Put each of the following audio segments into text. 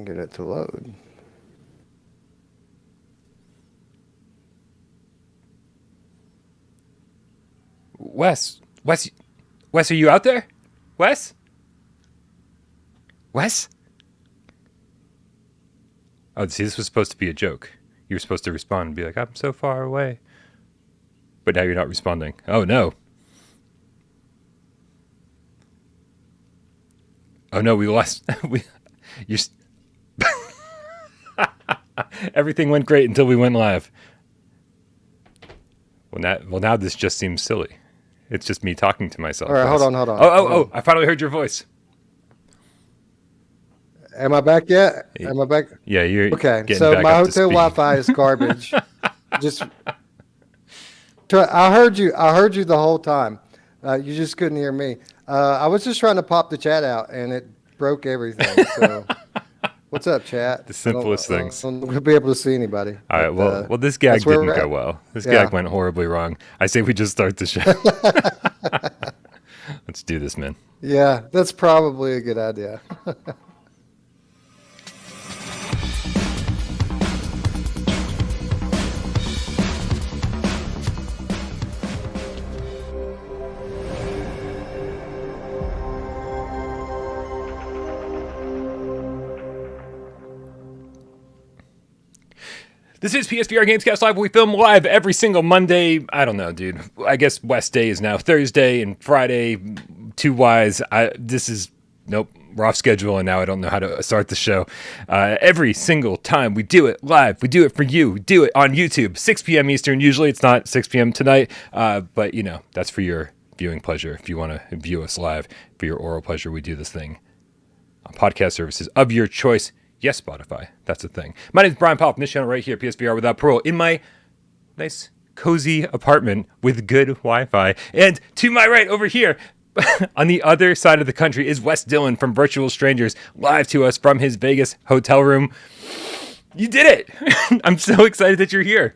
get it to load. Wes, are you out there? Wes? Wes? Oh, see, this was supposed to be a joke. You were supposed to respond and be like, I'm so far away. But now you're not responding. Oh, no. Oh, no, we lost. you. Everything went great until we went live. Well, now this just seems silly. It's just me talking to myself. All right, hold on. Oh! I finally heard your voice. Am I back yet? Am I back? Yeah, you're okay. Getting So back my up to hotel speed. Wi-Fi is garbage. Just, I heard you. I heard you the whole time. You just couldn't hear me. I was just trying to pop the chat out, and it broke everything. So, what's up, chat? The simplest things. I'm not gonna be able to see anybody. All right. Well, this gag that's where didn't we're go at. well. This Yeah. gag went horribly wrong. I say we just start the show. Let's do this, man. Yeah, that's probably a good idea. This is PSVR Gamescast Live. We film live every single Monday. I don't know, dude. I guess West Day is now Thursday and Friday. Too wise. This is nope. Rough schedule, and now I don't know how to start the show. Every single time we do it live, we do it for you. We do it on YouTube, 6 p.m. Eastern. Usually it's not 6 p.m. tonight, but you know that's for your viewing pleasure. If you want to view us live for your oral pleasure, we do this thing on podcast services of your choice. Yes, Spotify. That's a thing. My name is Brian Powell from this channel right here, PSVR Without Parole, in my nice, cozy apartment with good Wi-Fi. And to my right over here, on the other side of the country, is Wes Dillon from Virtual Strangers, live to us from his Vegas hotel room. You did it! I'm so excited that you're here.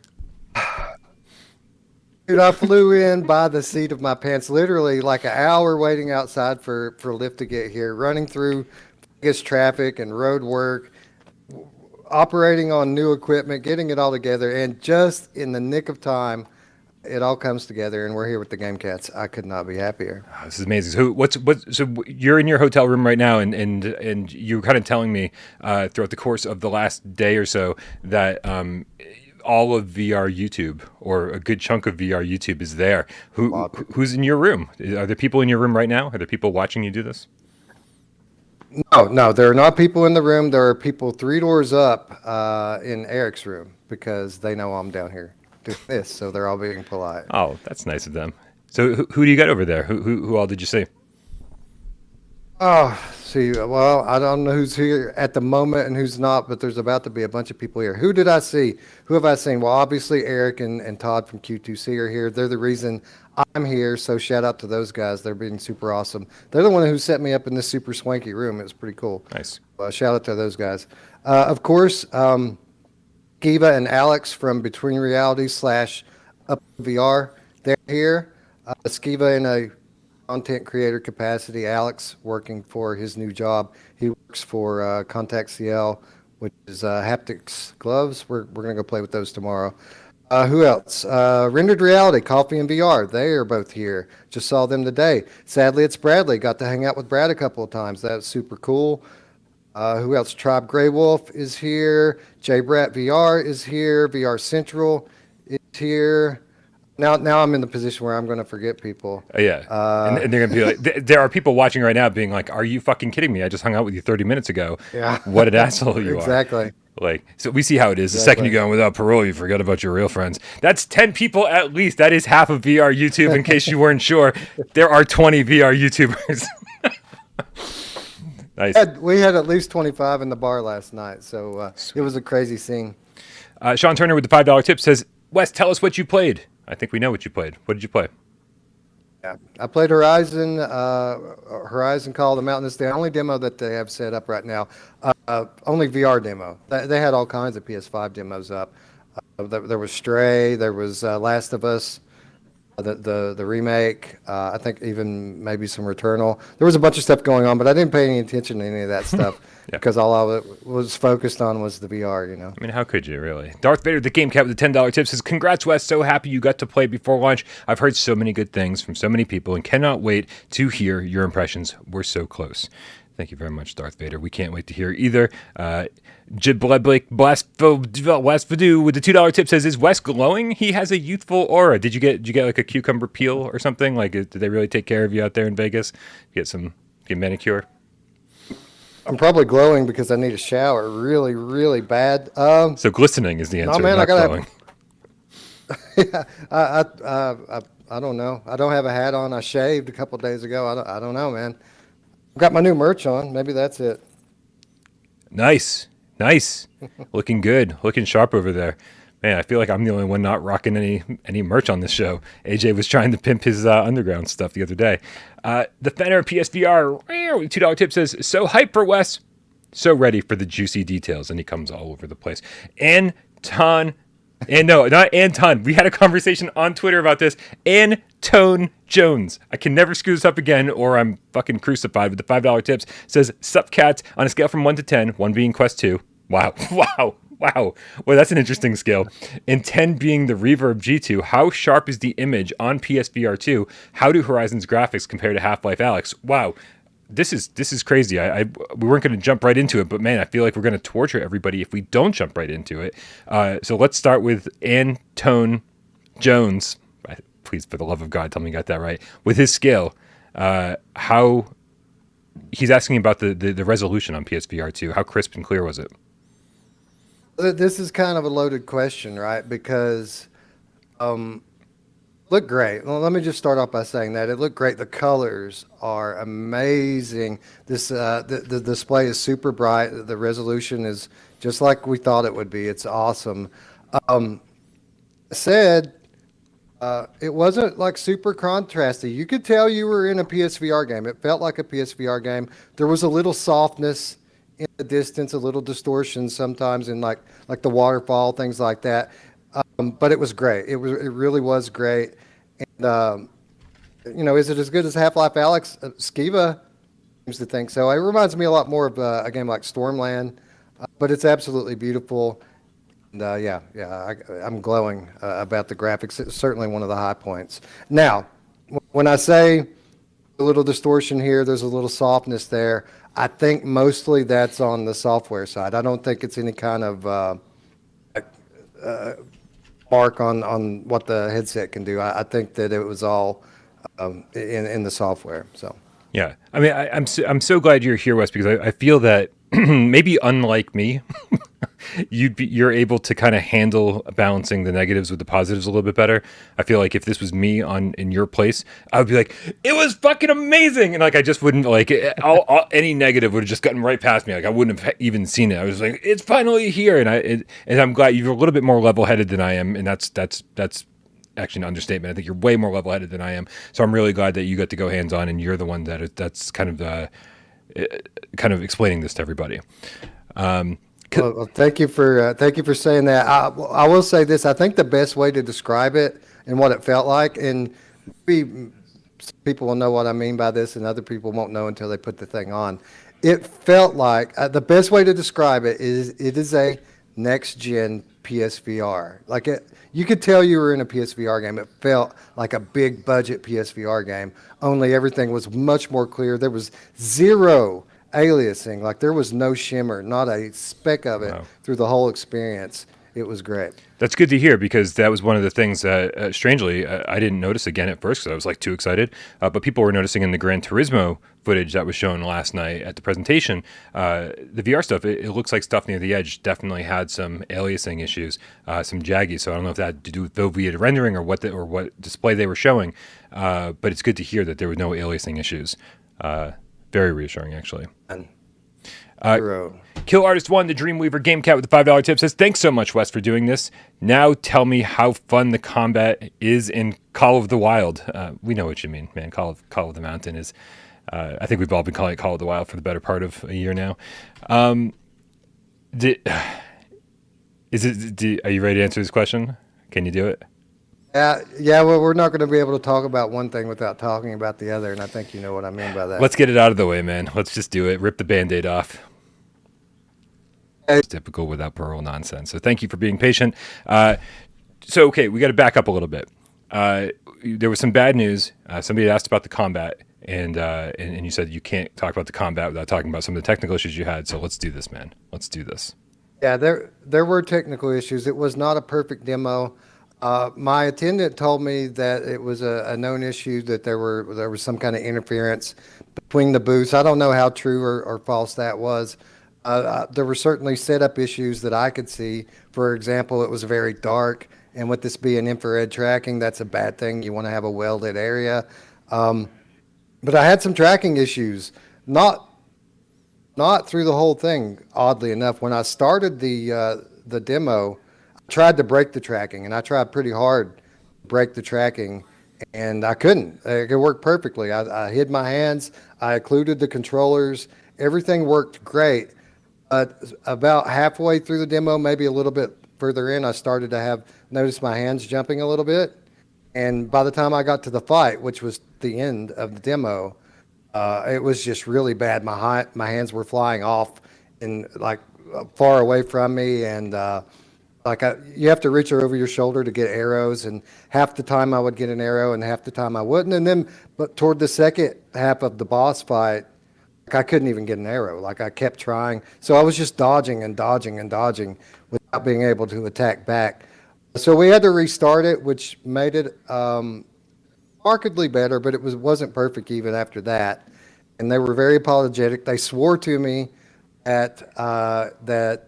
Dude, I flew in by the seat of my pants, literally like an hour waiting outside for Lyft to get here, running through Vegas traffic and road work, operating on new equipment, getting it all together, and just in the nick of time, it all comes together, and we're here with the Game Cats. I could not be happier. Oh, this is amazing. So you're in your hotel room right now, and you were kind of telling me throughout the course of the last day or so that all of VR YouTube, or a good chunk of VR YouTube, is there. Who's in your room? Are there people in your room right now? Are there people watching you do this? No, there are not people in the room. There are people 3 doors up in Eric's room because they know I'm down here doing this, so they're all being polite. Oh, that's nice of them. So who do you got over there? Who all did you see? Oh, see, well, I don't know who's here at the moment and who's not, but there's about to be a bunch of people here. Who did I see? Who have I seen? Well, obviously Eric and Todd from Q2C are here. They're the reason I'm here, so shout out to those guys. They're being super awesome. They're the one who set me up in this super swanky room. It was pretty cool. Nice. Shout out to those guys. Of course, Kiva and Alex from Between Reality / Up VR, they're here. Skiva in a content creator capacity. Alex working for his new job. He works for Contact CL, which is haptics gloves. We're going to go play with those tomorrow. Who else? Rendered Reality, Coffee and VR. They are both here. Just saw them today. Sadly, it's Bradley. Got to hang out with Brad a couple of times. That was super cool. Who else? Tribe Grey Wolf is here. J Brat VR is here. VR Central is here. Now I'm in the position where I'm going to forget people. Yeah, and they're gonna be like, there are people watching right now being like, "Are you fucking kidding me? I just hung out with you 30 minutes ago. Yeah. What an asshole you are." Exactly. Like, so we see how it is. The second you go in without parole, you forget about your real friends. That's 10 people at least. That is half of VR YouTube. In case you weren't sure, there are 20 VR YouTubers. Nice. We had at least 25 in the bar last night, so it was a crazy scene. Sean Turner with the $5 tip says, "Wes, tell us what you played." I think we know what you played. What did you play? Yeah, I played Horizon Call of the Mountain. It's the only demo that they have set up right now. Only VR demo. They had all kinds of PS5 demos up. There was Stray. There was Last of Us. the remake. I think even maybe some Returnal. There was a bunch of stuff going on, but I didn't pay any attention to any of that stuff because all I was focused on was the VR. You know. I mean, how could you really? Darth Vader, the game cat with the $10 tip, says, "Congrats, Wes. So happy you got to play before launch. I've heard so many good things from so many people and cannot wait to hear your impressions. We're so close." Thank you very much, Darth Vader. We can't wait to hear either. Blake Blasphadu with the $2 tip says, "Is Wes glowing? He has a youthful aura. Did you get like a cucumber peel or something? Like, did they really take care of you out there in Vegas? Get manicure?" I'm probably glowing because I need a shower really, really bad. So glistening is the answer. man, not I gotta glowing. Yeah, I don't know. I don't have a hat on. I shaved a couple days ago. I don't know, man. I've got my new merch on. Maybe that's it. Nice. Looking good. Looking sharp over there. Man, I feel like I'm the only one not rocking any merch on this show. AJ was trying to pimp his underground stuff the other day. The Fenner PSVR $2 tip says, "So hype for Wes, so ready for the juicy details," and he comes all over the place. Not Anton. We had a conversation on Twitter about this. Antone Jones. I can never screw this up again, or I'm fucking crucified. With the $5 tips, says, "Sup cats, on a scale from 1 to 10, 1 being Quest 2. Wow. Well, that's an interesting scale. And 10 being the Reverb G2. How sharp is the image on PSVR 2? How do Horizon's graphics compare to Half-Life Alyx? Wow. This is crazy. We weren't going to jump right into it, but man, I feel like we're going to torture everybody if we don't jump right into it. So let's start with Antone Jones. Please, for the love of God, tell me you got that right. With his scale, how he's asking about the resolution on PSVR 2. How crisp and clear was it? This is kind of a loaded question, right? Because looked great. Well, let me just start off by saying that it looked great. The colors are amazing. This the display is super bright. The resolution is just like we thought it would be. It's awesome. Said it wasn't like super contrasty. You could tell you were in a PSVR game. It felt like a PSVR game. There was a little softness in the distance, a little distortion sometimes in like the waterfall, things like that. But it was great. It really was great. And is it as good as Half-Life Alyx? Skiva seems to think so. It reminds me a lot more of a game like Stormland, but it's absolutely beautiful. And I'm glowing about the graphics. It's certainly one of the high points. Now, when I say a little distortion here, there's a little softness there. I think mostly that's on the software side. I don't think it's any kind of mark on what the headset can do. I think that it was all in the software. So yeah, I mean, I'm so glad you're here, Wes, because I feel that maybe unlike me, you're able to kind of handle balancing the negatives with the positives a little bit better. I feel like if this was me in your place, I would be like, "It was fucking amazing," and like I just wouldn't like any negative would have just gotten right past me. Like I wouldn't have even seen it. I was like, "It's finally here," and I'm glad you're a little bit more level-headed than I am, and that's actually an understatement. I think you're way more level-headed than I am. So I'm really glad that you got to go hands-on, and you're the one that's kind of explaining this to everybody. Well, thank you for saying that. I will say this. I think the best way to describe it and what it felt like, and maybe people will know what I mean by this, and other people won't know until they put the thing on. It felt like the best way to describe it is a next-gen PSVR. Like you could tell you were in a PSVR game. It felt like a big budget PSVR game, only everything was much more clear. There was zero aliasing. Like there was no shimmer, not a speck of it through the whole experience. It was great. That's good to hear, because that was one of the things that, strangely, I didn't notice again at first because I was like too excited. But people were noticing in the Gran Turismo footage that was shown last night at the presentation, the VR stuff, it looks like stuff near the edge definitely had some aliasing issues, some jaggy. So I don't know if that had to do with Foveated rendering or what display they were showing. But it's good to hear that there were no aliasing issues. Very reassuring, actually. Kill Artist 1, the Dreamweaver Game Cat with the $5 tip, says, "Thanks so much, Wes, for doing this. Now tell me how fun the combat is in Call of the Wild." We know what you mean, man. Call of the Mountain is... I think we've all been calling it Call of the Wild for the better part of a year now. Are you ready to answer this question? Can you do it? Yeah, well, we're not going to be able to talk about one thing without talking about the other, and I think you know what I mean by that. Let's get it out of the way, man. Let's just do it. Rip the Band-Aid off. Hey, It's typical without parole nonsense. So thank you for being patient. Okay, we got to back up a little bit. There was some bad news. Somebody had asked about the combat, and you said you can't talk about the combat without talking about some of the technical issues you had. So let's do this, man. Let's do this. Yeah, there were technical issues. It was not a perfect demo. My attendant told me that it was a known issue, that there was some kind of interference between the booths. I don't know how true or false that was. There were certainly setup issues that I could see. For example, it was very dark, and with this being infrared tracking, that's a bad thing. You want to have a well-lit area. But I had some tracking issues. Not through the whole thing, oddly enough. When I started the demo, I tried to break the tracking, and I tried pretty hard to break the tracking, and I couldn't. It worked perfectly. I hid my hands, I occluded the controllers, everything worked great. But about halfway through the demo, maybe a little bit further in, I started to notice my hands jumping a little bit. And by the time I got to the fight, which was the end of the demo, it was just really bad. My hands were flying off and like far away from me, and you have to reach over your shoulder to get arrows. And half the time I would get an arrow, and half the time I wouldn't. And then, but toward the second half of the boss fight, like I couldn't even get an arrow. Like I kept trying, so I was just dodging and dodging and dodging without being able to attack back. So we had to restart it, which made it markedly better, but it wasn't perfect even after that. And they were very apologetic. They swore to me that when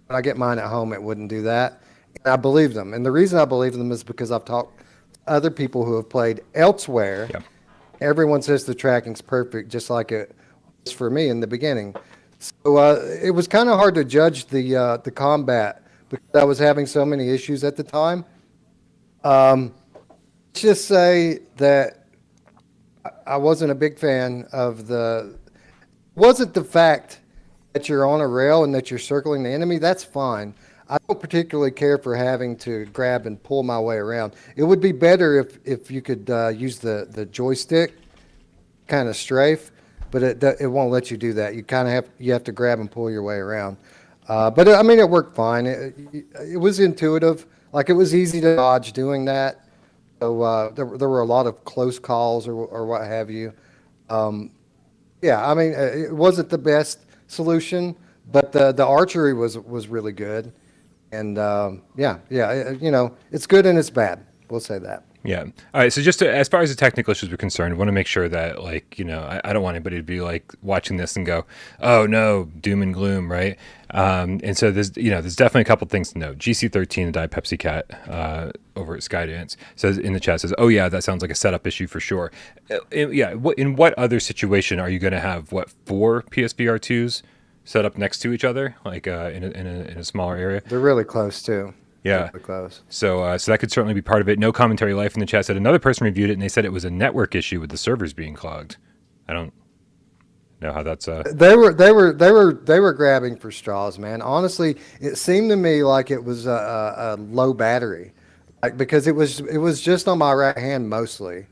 I get mine at home, it wouldn't do that. And I believe them. And the reason I believe them is because I've talked to other people who have played elsewhere. Yeah. Everyone says the tracking's perfect, just like it was for me in the beginning. So it was kind of hard to judge the combat because I was having so many issues at the time. Just say that I wasn't a big fan of wasn't the fact that you're on a rail and that you're circling the enemy. That's fine. I don't particularly care for having to grab and pull my way around. It would be better if you could use the joystick, kind of strafe, but it won't let you do that. You have to grab and pull your way around. But I mean, it worked fine. It was intuitive. Like it was easy to dodge doing that. So there were a lot of close calls or what have you. Yeah, I mean, it wasn't the best solution, but the archery was really good. And it's good and it's bad. We'll say that. Yeah. All right. So as far as the technical issues are concerned, I want to make sure that I don't want anybody to be like watching this and go, oh no, doom and gloom. Right. And so there's definitely a couple things to note. GC13, the Diet Pepsi Cat, over at Skydance says in the chat says, oh yeah, that sounds like a setup issue for sure. In what other situation are you going to have 4 PSVR 2s set up next to each other, like in a smaller area? They're really close too. Yeah. Really close. So that could certainly be part of it. No Commentary Life in the chat said another person reviewed it and they said it was a network issue with the servers being clogged. I don't know how that's They were grabbing for straws, man. Honestly, it seemed to me like it was a low battery, like because it was just on my right hand mostly.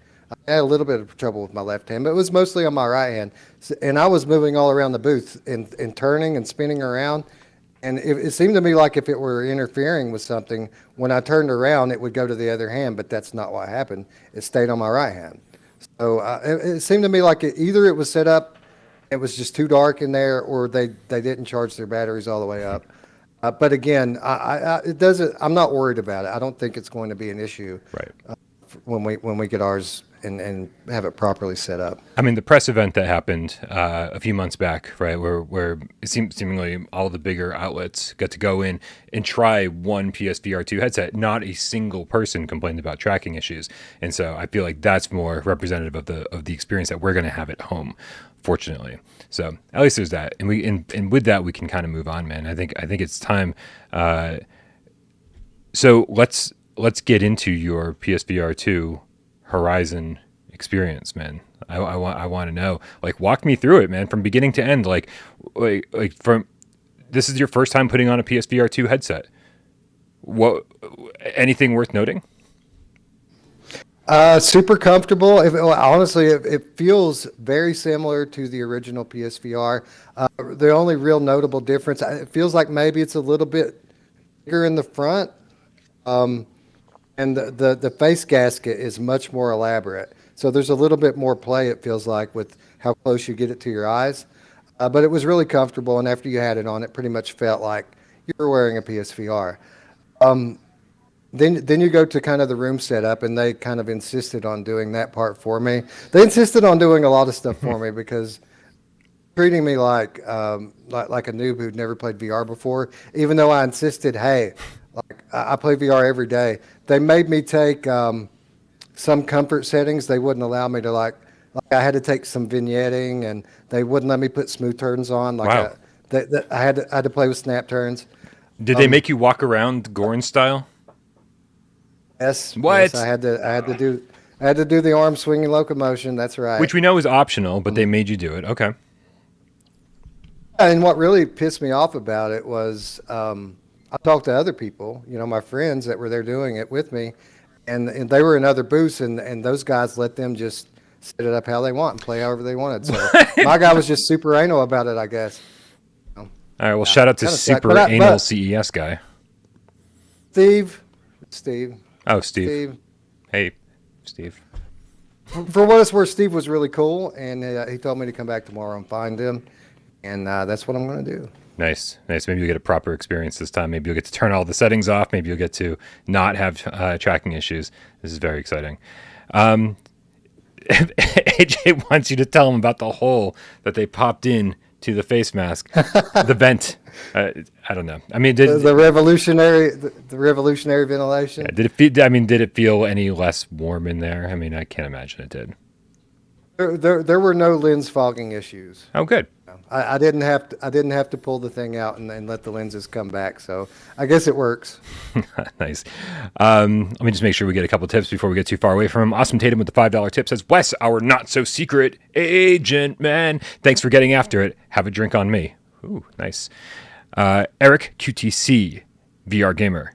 I had a little bit of trouble with my left hand, but it was mostly on my right hand, and I was moving all around the booth and turning and spinning around. And it seemed to me like if it were interfering with something, when I turned around, it would go to the other hand, but that's not what happened. It stayed on my right hand. So it seemed to me like either it was set up, it was just too dark in there, or they didn't charge their batteries all the way up. But again, it doesn't. I'm not worried about it. I don't think it's going to be an issue right. When we get ours and have it properly set up. I mean, the press event that happened a few months back, right, where it seemingly all the bigger outlets got to go in and try one PSVR 2 headset. Not a single person complained about tracking issues, and so I feel like that's more representative of the experience that we're going to have at home, fortunately. So at least there's that, and with that we can kind of move on, man. I think it's time. So let's get into your PSVR 2 Horizon experience, man. I want to know, like, walk me through it, man, from beginning to end. Like from this is your first time putting on a PSVR 2 headset. What, anything worth noting? Super comfortable. Honestly, it feels very similar to the original PSVR. The only real notable difference, it feels like maybe it's a little bit bigger in the front, and the face gasket is much more elaborate. So there's a little bit more play, it feels like, with how close you get it to your eyes. But it was really comfortable, and after you had it on, it pretty much felt like you were wearing a PSVR. Then you go to kind of the room setup, and they kind of insisted on doing that part for me. They insisted on doing a lot of stuff for me because treating me like a noob who'd never played VR before, even though I insisted, hey, like I play VR every day. They made me take some comfort settings. They wouldn't allow me to like I had to take some vignetting, and they wouldn't let me put smooth turns on. Wow. I had to play with snap turns. Did they make you walk around Goran style? Yes, What? yes, I had to do the arm swinging locomotion. That's right. Which we know is optional, but they made you do it. Okay. And what really pissed me off about it was I talked to other people, my friends that were there doing it with me, and they were in other booths, and those guys let them just set it up how they want and play however they wanted. So my guy was just super anal about it, I guess. All right. Well, shout out to Kinda sucked, super anal CES guy. Steve, Oh, Steve. Steve. Hey, Steve. For what it's worth, Steve was really cool, and he told me to come back tomorrow and find him, and that's what I'm going to do. Nice, nice. Maybe you'll get a proper experience this time. Maybe you'll get to turn all the settings off. Maybe you'll get to not have tracking issues. This is very exciting. AJ wants you to tell him about the hole that they popped in to the face mask, the vent. I don't know. I mean, The revolutionary ventilation. did it feel? I mean, did it feel any less warm in there? I mean, I can't imagine it did. There were no lens fogging issues. Oh, good. I didn't have to pull the thing out and let the lenses come back. So I guess it works. Nice. Let me just make sure we get a couple tips before we get too far away from him. Awesome Tatum with the $5 tip says, Wes, our not so secret agent, man. Thanks for getting after it. Have a drink on me. Ooh, nice. Eric QTC, VR gamer.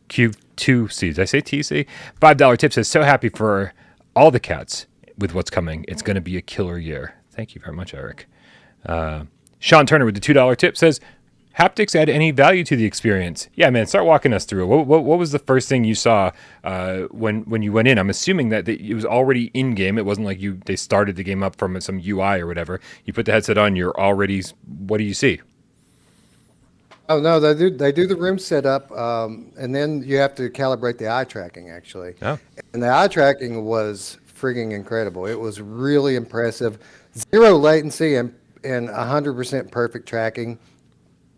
Q2C. Did I say TC? $5 tip says, so happy for all the cats with what's coming. It's going to be a killer year. Thank you very much, Eric. Sean Turner with the $2 tip says, haptics add any value to the experience? Yeah, man, start walking us through it. What was the first thing you saw when you went in? I'm assuming that it was already in game. It wasn't like they started the game up from some UI or whatever. You put the headset on, you're already. What do you see? Oh no, they do the room setup, and then you have to calibrate the eye tracking actually. Oh. And the eye tracking was frigging incredible. It was really impressive. Zero latency and 100% perfect tracking.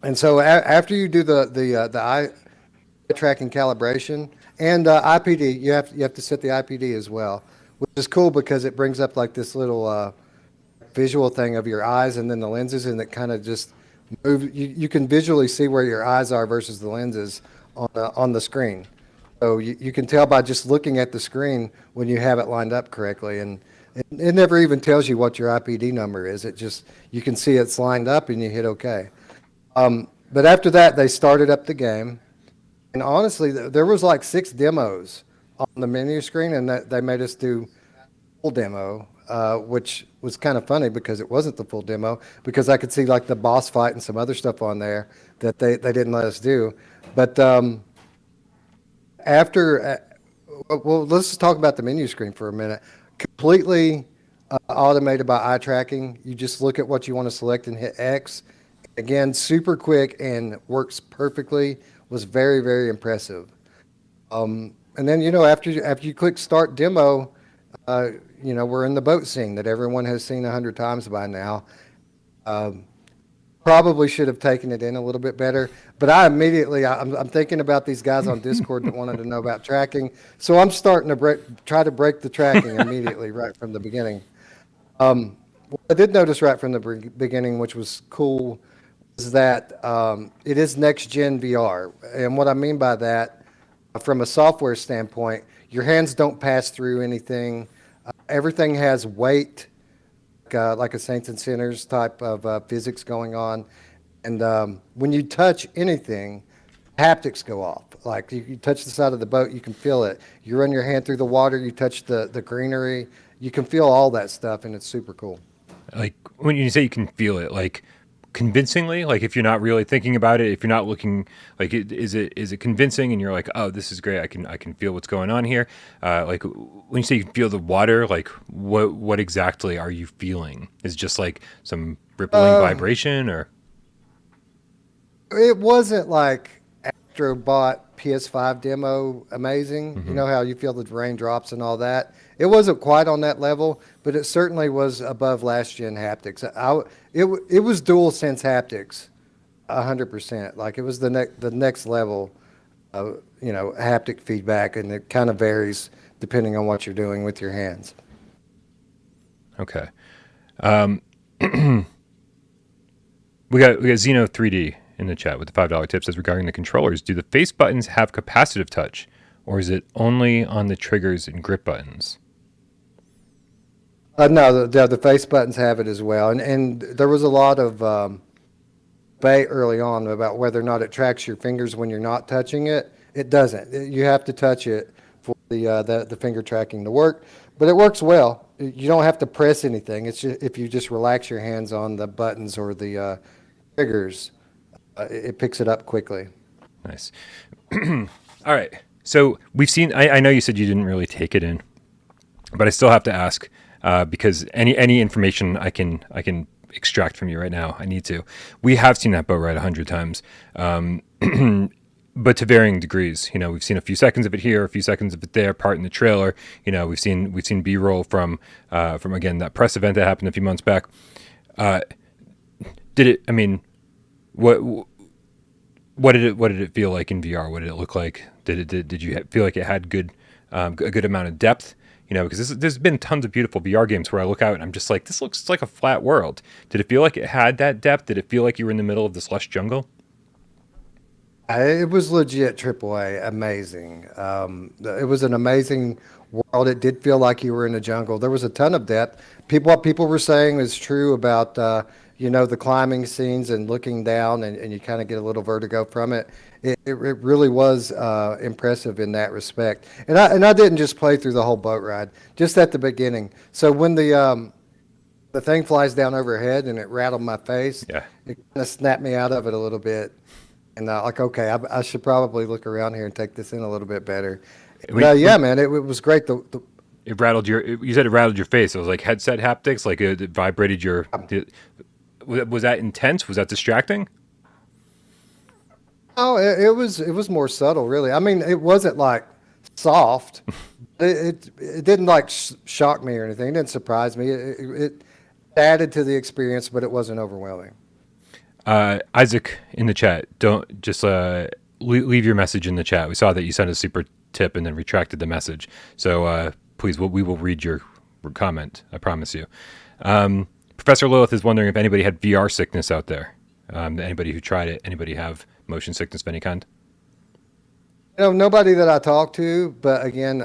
And so after you do the eye tracking calibration and IPD, you have to set the IPD as well, which is cool because it brings up like this little visual thing of your eyes and then the lenses, and it kind of just move. You can visually see where your eyes are versus the lenses on the screen. So you can tell by just looking at the screen when you have it lined up correctly, and it never even tells you what your IPD number is. It just, you can see it's lined up and you hit OK. But after that, they started up the game. And honestly, there was like 6 demos on the menu screen, and they made us do full demo, which was kind of funny because it wasn't the full demo, because I could see like the boss fight and some other stuff on there that they didn't let us do. But well, let's just talk about the menu screen for a minute. Completely automated by eye tracking. You just look at what you want to select and hit X. Again, super quick and works perfectly. Was very, very impressive. And then, after you click start demo, we're in the boat scene that everyone has seen 100 times by now. Probably should have taken it in a little bit better, but I'm thinking about these guys on Discord that wanted to know about tracking. So I'm starting to try to break the tracking immediately right from the beginning. What I did notice right from the beginning, which was cool, is that it is next gen VR. And what I mean by that, from a software standpoint, your hands don't pass through anything. Everything has weight, like a Saints and Sinners type of physics going on. And when you touch anything, haptics go off. Like you touch the side of the boat, you can feel it. You run your hand through the water, you touch the greenery, you can feel all that stuff, and it's super cool. Like when you say you can feel it, like convincingly, like if you're not really thinking about it, if you're not looking, like is it convincing, and you're like, oh, this is great. I can feel what's going on here. Like when you say you can feel the water, like what exactly are you feeling? Is it just like some rippling vibration, or It wasn't like Astrobot PS5 demo amazing. You know how you feel the raindrops and all that. It wasn't quite on that level, but it certainly was above last gen haptics. It was dual sense haptics, 100%. Like it was the next level of haptic feedback, and it kind of varies depending on what you're doing with your hands. okay? We got Xeno 3D in the chat with the $5 tip. Says regarding the controllers, do the face buttons have capacitive touch, or is it only on the triggers and grip buttons? No, the face buttons have it as well, and there was a lot of debate early on about whether or not it tracks your fingers when you're not touching it. It doesn't. You have to touch it for the finger tracking to work, but it works well. You don't have to press anything. It's just, if you just relax your hands on the buttons or the triggers, it picks it up quickly. Nice. All right. So we've seen. I know you said you didn't really take it in, but I still have to ask because any information I can extract from you right now, I need to. We have seen that boat ride 100 times, but to varying degrees. We've seen a few seconds of it here, a few seconds of it there, part in the trailer. We've seen B-roll from again that press event that happened a few months back. Did it? I mean, what did it feel like in VR? What did it look like? Did you feel like it had a good amount of depth? Because there's been tons of beautiful VR games where I look out and I'm just like, this looks like a flat world. Did it feel like it had that depth? Did it feel like you were in the middle of this lush jungle? It was legit AAA, amazing. It was an amazing world. It did feel like you were in a jungle. There was a ton of depth. What people were saying is true about the climbing scenes and looking down, and you kind of get a little vertigo from it. It really was impressive in that respect. And I didn't just play through the whole boat ride, just at the beginning. So when the thing flies down overhead and it rattled my face, Yeah. it kind of snapped me out of it a little bit. And like, okay, I should probably look around here and take this in a little bit better. Yeah, man, it was great. It rattled you said it rattled your face. It was like headset haptics, like it vibrated your. Was that intense? Was that distracting? Oh, it was more subtle, really. I mean, it wasn't like soft. It didn't like shock me or anything. It didn't surprise me. It added to the experience, but it wasn't overwhelming. Isaac in the chat, don't just leave your message in the chat. We saw that you sent a super tip and then retracted the message. So please, we will read your comment. I promise you. Professor Lilith is wondering if anybody had VR sickness out there. Anybody who tried it, anybody have motion sickness of any kind? Nobody that I talked to, but again,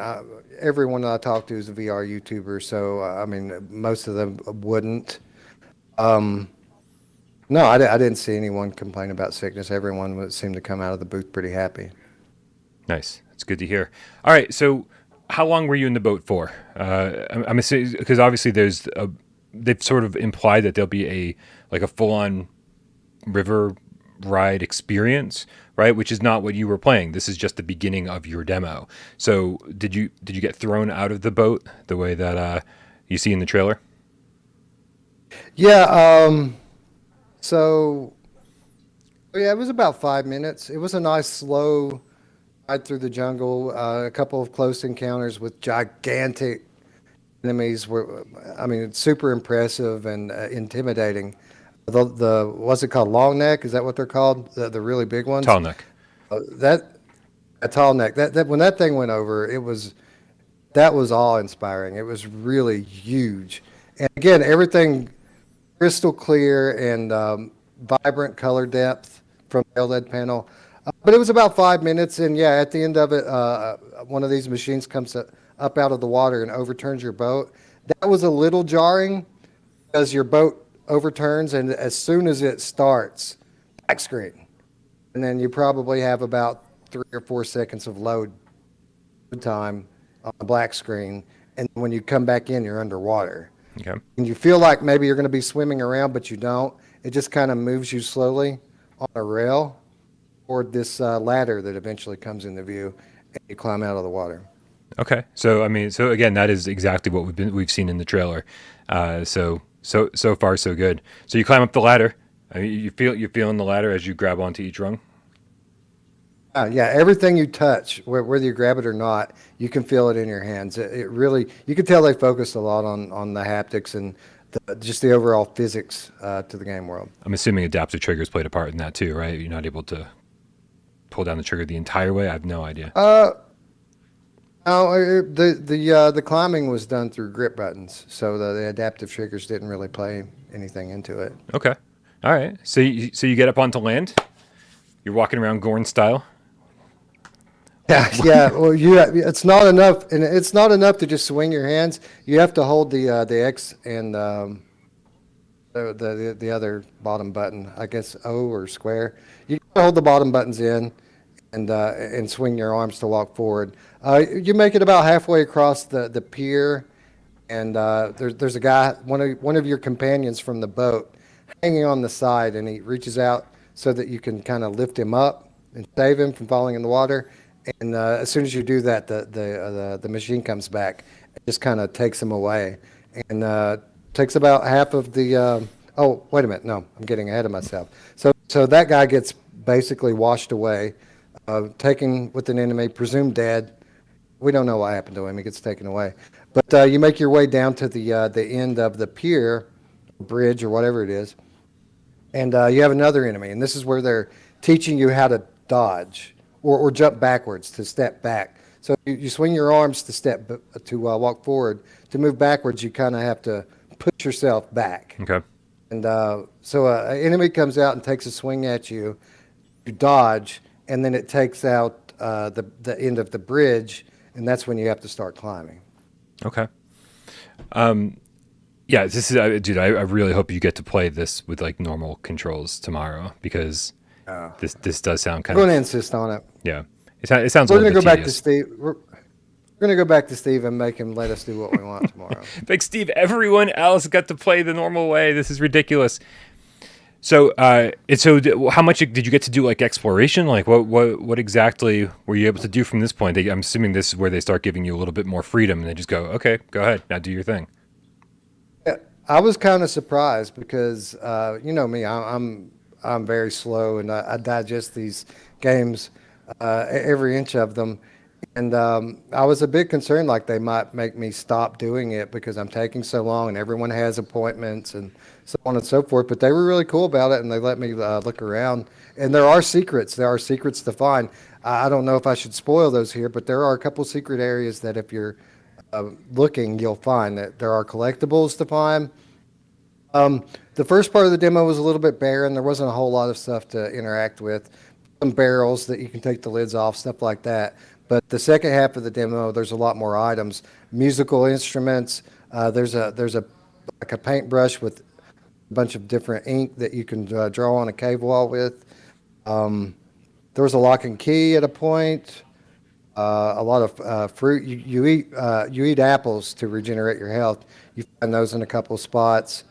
everyone that I talked to is a VR YouTuber. So, I mean, most of them wouldn't. No, I didn't see anyone complain about sickness. Everyone seemed to come out of the booth pretty happy. Nice. That's good to hear. All right. So how long were you in the boat for? I'm assuming, because obviously they've sort of implied that there'll be a full-on river ride experience, right? Which is not what you were playing. This is just the beginning of your demo. So did you get thrown out of the boat the way that you see in the trailer? Yeah. So, yeah, it was about 5 minutes. It was a nice slow ride through the jungle. A couple of close encounters with gigantic enemies I mean, it's super impressive and intimidating. What's it called? Long neck? Is that what they're called? The really big ones? Tall neck. A tall neck. That when that thing went over, that was awe-inspiring. It was really huge. And again, everything crystal clear and vibrant color depth from the OLED panel. But it was about 5 minutes, and yeah, at the end of it, one of these machines comes up out of the water and overturns your boat. That was a little jarring because your boat overturns, and as soon as it starts, black screen. And then you probably have about 3 or 4 seconds of load time on the black screen, and when you come back in, you're underwater. Okay. And you feel like maybe you're going to be swimming around, but you don't. It just kind of moves you slowly on a rail toward this ladder that eventually comes into view, and you climb out of the water. Okay. So I mean, so again, that is exactly what we've seen in the trailer. So far so good. So you climb up the ladder. I mean, you're feeling the ladder as you grab onto each rung. Yeah, everything you touch, whether you grab it or not, you can feel it in your hands. It really, you can tell they focused a lot on the haptics and just the overall physics to the game world. I'm assuming adaptive triggers played a part in that too, right? You're not able to pull down the trigger the entire way. I have no idea. No, the climbing was done through grip buttons, so the adaptive triggers didn't really play anything into it. Okay. All right. So you get up onto land. You're walking around Gorn style. Yeah. Well, it's not enough, and it's not enough to just swing your hands. You have to hold the X and the other bottom button, I guess O or square. You gotta hold the bottom buttons in, and swing your arms to walk forward. You make it about halfway across the pier, and there's a guy, one of your companions from the boat, hanging on the side, and he reaches out so that you can kind of lift him up and save him from falling in the water. And as soon as you do that, the machine comes back and just kind of takes him away, and takes about half of the. Oh, wait a minute! No, I'm getting ahead of myself. So that guy gets basically washed away, taken with an enemy, presumed dead. We don't know what happened to him. He gets taken away. But you make your way down to the end of the pier, bridge, or whatever it is, and you have another enemy. And this is where they're teaching you how to dodge or jump backwards to step back. So you swing your arms to walk forward. To move backwards, you kind of have to push yourself back. Okay. And so an enemy comes out and takes a swing at you. You dodge, and then it takes out the end of the bridge, and that's when you have to start climbing. Okay. Yeah, this is, dude. I really hope you get to play this with like normal controls tomorrow because this does sound I'm kind going of to insist on it. yeah. It sounds. We're a going little to go bit back to tedious. Steve. We're going to go back to Steve and make him let us do what we want tomorrow. Like Steve, everyone else got to play the normal way. This is ridiculous. So, how much did you get to do like exploration? Like, what exactly were you able to do from this point? I'm assuming this is where they start giving you a little bit more freedom, and they just go, okay, go ahead, now do your thing. Yeah, I was kind of surprised because you know me, I'm very slow, and I digest these games, every inch of them. And I was a bit concerned like they might make me stop doing it because I'm taking so long and everyone has appointments and so on and so forth. But they were really cool about it, and they let me look around. And there are secrets. There are secrets to find. I don't know if I should spoil those here, but there are a couple secret areas that if you're looking, you'll find that there are collectibles to find. The first part of the demo was a little bit barren. There wasn't a whole lot of stuff to interact with. Some barrels that you can take the lids off, stuff like that. But the second half of the demo, there's a lot more items, musical instruments. There's like a paintbrush with a bunch of different ink that you can draw on a cave wall with. There was a lock and key at a point. A lot of fruit. You eat apples to regenerate your health. You find those in a couple of spots.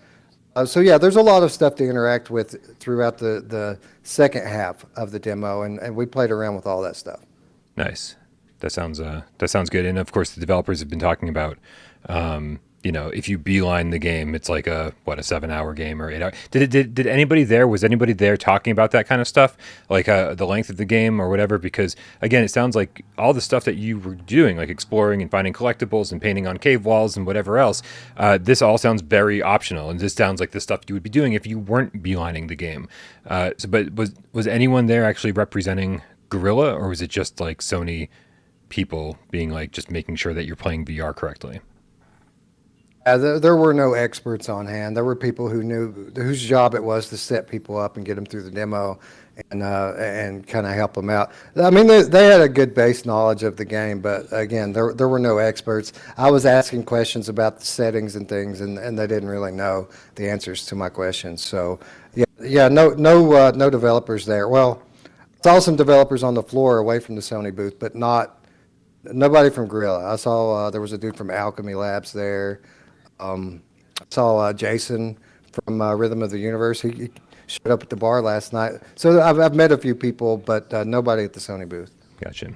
So yeah, there's a lot of stuff to interact with throughout the second half of the demo, and we played around with all that stuff. Nice. That sounds good. And of course, the developers have been talking about, if you beeline the game, it's like a 7-hour game or 8 hour. Did anybody there? Was anybody there talking about that kind of stuff, like the length of the game or whatever? Because again, it sounds like all the stuff that you were doing, like exploring and finding collectibles and painting on cave walls and whatever else, this all sounds very optional, and this sounds like the stuff you would be doing if you weren't beelining the game. But was anyone there actually representing Guerrilla, or was it just like Sony people being like just making sure that you're playing VR correctly? There were no experts on hand. There were people who knew whose job it was to set people up and get them through the demo and kind of help them out. I mean, they had a good base knowledge of the game, but again, there were no experts. I was asking questions about the settings and things, and they didn't really know the answers to my questions. So yeah, no developers there. Well, it's saw some developers on the floor away from the Sony booth, but nobody from Gorilla. I saw there was a dude from Alchemy Labs there. I saw Jason from Rhythm of the Universe. He showed up at the bar last night. So I've met a few people, but nobody at the Sony booth. Gotcha.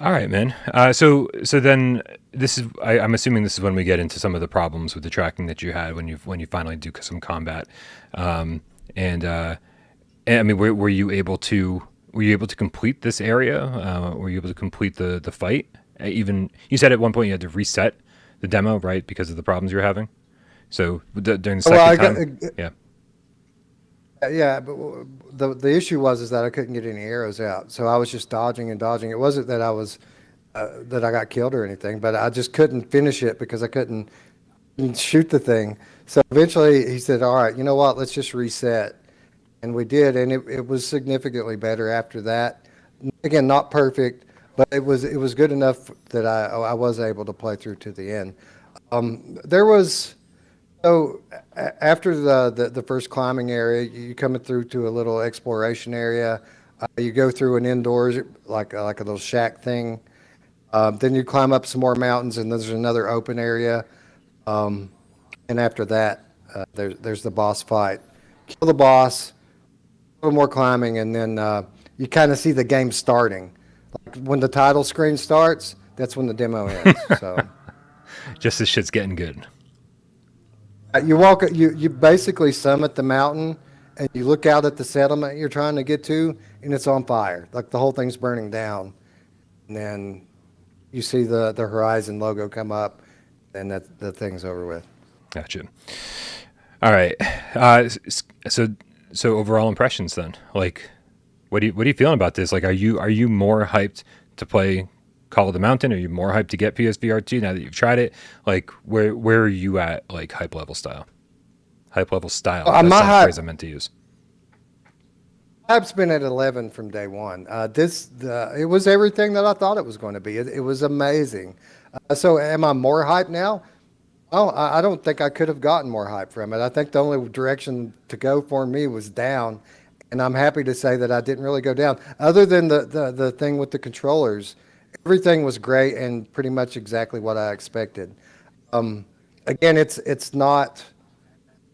All right, man. So then this is I'm assuming this is when we get into some of the problems with the tracking that you had when you finally do some combat. And I mean, were you able to complete this area? Were you able to complete the fight? Even you said at one point you had to reset the demo, right, because of the problems you were having. So during the second time, yeah. Yeah, but the issue was that I couldn't get any arrows out, so I was just dodging and dodging. It wasn't that I was that I got killed or anything, but I just couldn't finish it because I couldn't shoot the thing. So eventually he said, "All right, you know what? Let's just reset," and we did, and it was significantly better after that. Again, not perfect, but it was good enough that I was able to play through to the end. There was. So after the first climbing area, you coming through to a little exploration area. You go through an indoors like a little shack thing. Then you climb up some more mountains, and there's another open area. And after that, there's the boss fight. Kill the boss, a little more climbing, and then you kind of see the game starting. Like when the title screen starts, that's when the demo ends. So Just as shit's getting good. You basically summit the mountain and you look out at the settlement you're trying to get to, and it's on fire. Like the whole thing's burning down. And then you see the Horizon logo come up, and the thing's over with. Gotcha. All right. So overall impressions then. Like, what are you feeling about this? Like, are you more hyped to play Call of the Mountain? Are you more hyped to get PSVR 2 now that you've tried it? Like, where are you at, like, hype level style? Hype level style. That's the phrase I meant to use. Hype's been at 11 from day one. It was everything that I thought it was going to be. It was amazing. So am I more hyped now? Oh, I don't think I could have gotten more hype from it. I think the only direction to go for me was down, and I'm happy to say that I didn't really go down. Other than the thing with the controllers, everything was great and pretty much exactly what I expected. Again, it's not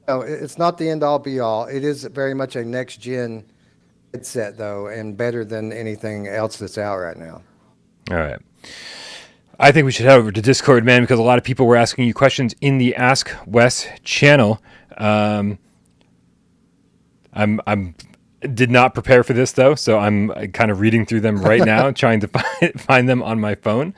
the end all be all. It is very much a next gen headset though, and better than anything else that's out right now. All right. I think we should head over to Discord, man, because a lot of people were asking you questions in the Ask Wes channel. I'm did not prepare for this though, so I'm kind of reading through them right now, trying to find them on my phone.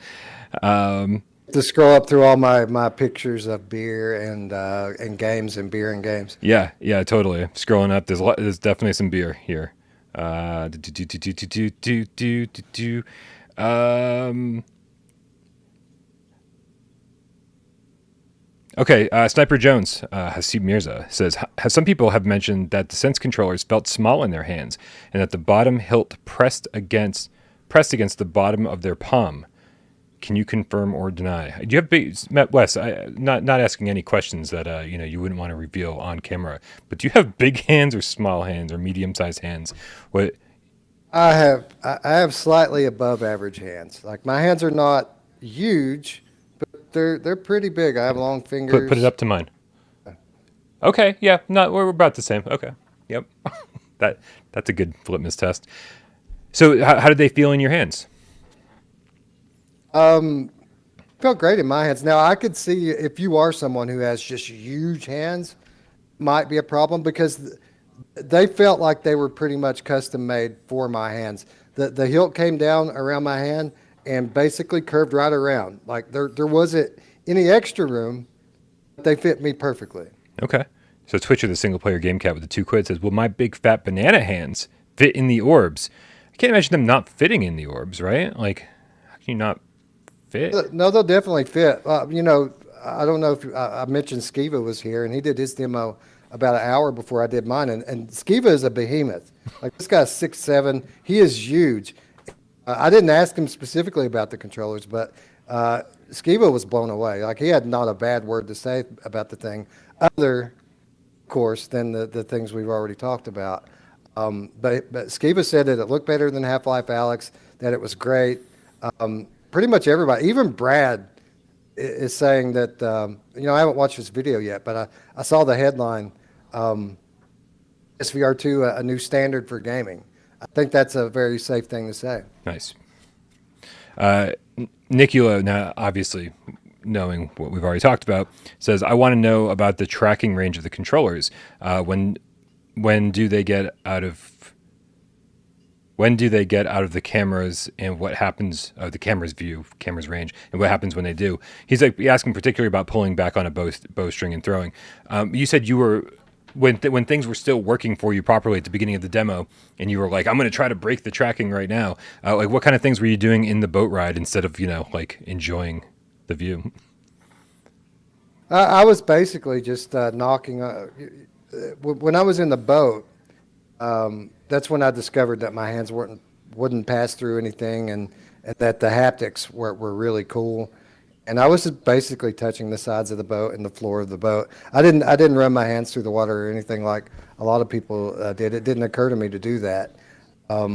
To scroll up through all my pictures of beer and games and beer and games. Yeah, totally. Scrolling up, there's definitely some beer here. Okay, Sniper Jones, Hasib Mirza says, some people have mentioned that the Sense controllers felt small in their hands and that the bottom hilt pressed against the bottom of their palm. Can you confirm or deny? Do you have big, Wes? Not asking any questions that you wouldn't want to reveal on camera, but do you have big hands or small hands or medium-sized hands? What? I have slightly above average hands. Like my hands are not huge, but they're pretty big. I have long fingers. Put it up to mine. Okay, yeah, we're about the same. Okay, yep, that's a good litmus test. So how did they feel in your hands? Felt great in my hands. Now I could see if you are someone who has just huge hands, might be a problem because they felt like they were pretty much custom made for my hands. The hilt came down around my hand and basically curved right around. Like there wasn't any extra room, but they fit me perfectly. Okay. So Twitcher, the single player game cat with the 2 quid, says, "Will my big fat banana hands fit in the orbs?" I can't imagine them not fitting in the orbs, right? Like, how can you not fit? No, they'll definitely fit. I don't know if I mentioned Skiva was here, and he did his demo about an hour before I did mine. And Skiva is a behemoth. Like this guy's 6'7". He is huge. I didn't ask him specifically about the controllers, but Skiva was blown away. Like he had not a bad word to say about the thing, other, of course, than the things we've already talked about. But Skiba said that it looked better than Half-Life Alex, that it was great. Pretty much everybody, even Brad, is saying that, I haven't watched this video yet, but I saw the headline, SVR2, a new standard for gaming. I think that's a very safe thing to say. Nice. Nicula, now obviously knowing what we've already talked about, says, I want to know about the tracking range of the controllers. When do they get out of the cameras, and what happens of the camera's range, and what happens when they do? He's asking particularly about pulling back on a bowstring and throwing. You said you were when things were still working for you properly at the beginning of the demo, and you were like, I'm going to try to break the tracking right now. What kind of things were you doing in the boat ride instead of enjoying the view? I was basically just knocking. When I was in the boat, that's when I discovered that my hands wouldn't pass through anything, and that the haptics were really cool. And I was just basically touching the sides of the boat and the floor of the boat. I didn't run my hands through the water or anything like a lot of people did. It didn't occur to me to do that. I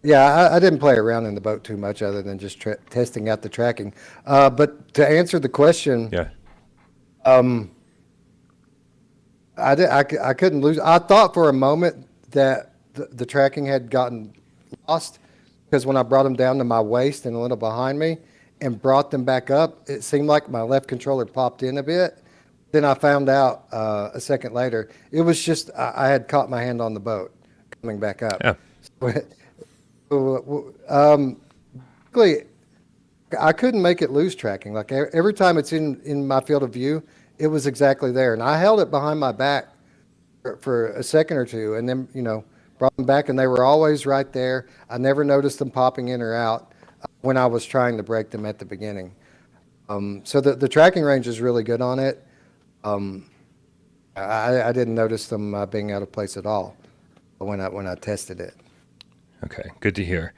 didn't play around in the boat too much, other than just testing out the tracking. But to answer the question, Yeah. I couldn't lose. I thought for a moment that the tracking had gotten lost, because when I brought them down to my waist and a little behind me and brought them back up, it seemed like my left controller popped in a bit. Then I found out a second later, it was just I had caught my hand on the boat coming back up. Yeah. Basically, I couldn't make it lose tracking. Like every time it's in my field of view, it was exactly there. And I held it behind my back for a second or two, and then, brought them back, and they were always right there. I never noticed them popping in or out when I was trying to break them at the beginning. So the tracking range is really good on it. I didn't notice them being out of place at all when I tested it. Okay, good to hear.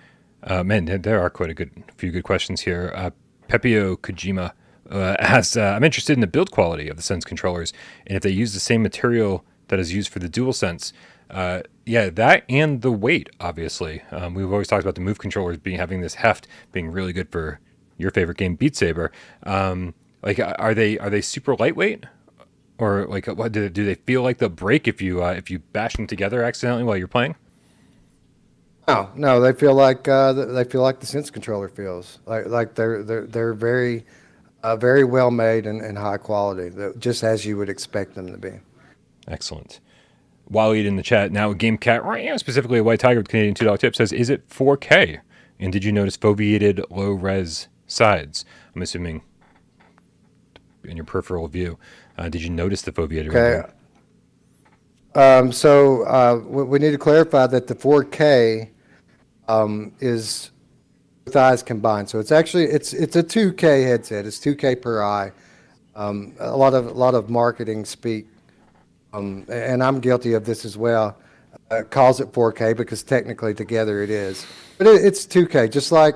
Man, there are quite a few good questions here. Pepio Kojima asks, I'm interested in the build quality of the Sense controllers, and if they use the same material that is used for the DualSense. That and the weight, obviously. We've always talked about the Move controllers having this heft, being really good for your favorite game, Beat Saber. Are they super lightweight, or what do they feel like they'll break if you bash them together accidentally while you're playing? No, they feel like the Sense controller feels like they're very very well made and high quality, just as you would expect them to be. Excellent. Waleed in the chat now, GameCat, specifically a White Tiger with Canadian $2 tip, says, is it 4K? And did you notice foveated low res sides? I'm assuming in your peripheral view. Did you notice the foveated? Okay. So we need to clarify that the 4K is with eyes combined. So it's a 2K headset. It's 2K per eye. A lot of marketing speak, and I'm guilty of this as well. Calls it 4K because technically together it is, but it's 2K, just like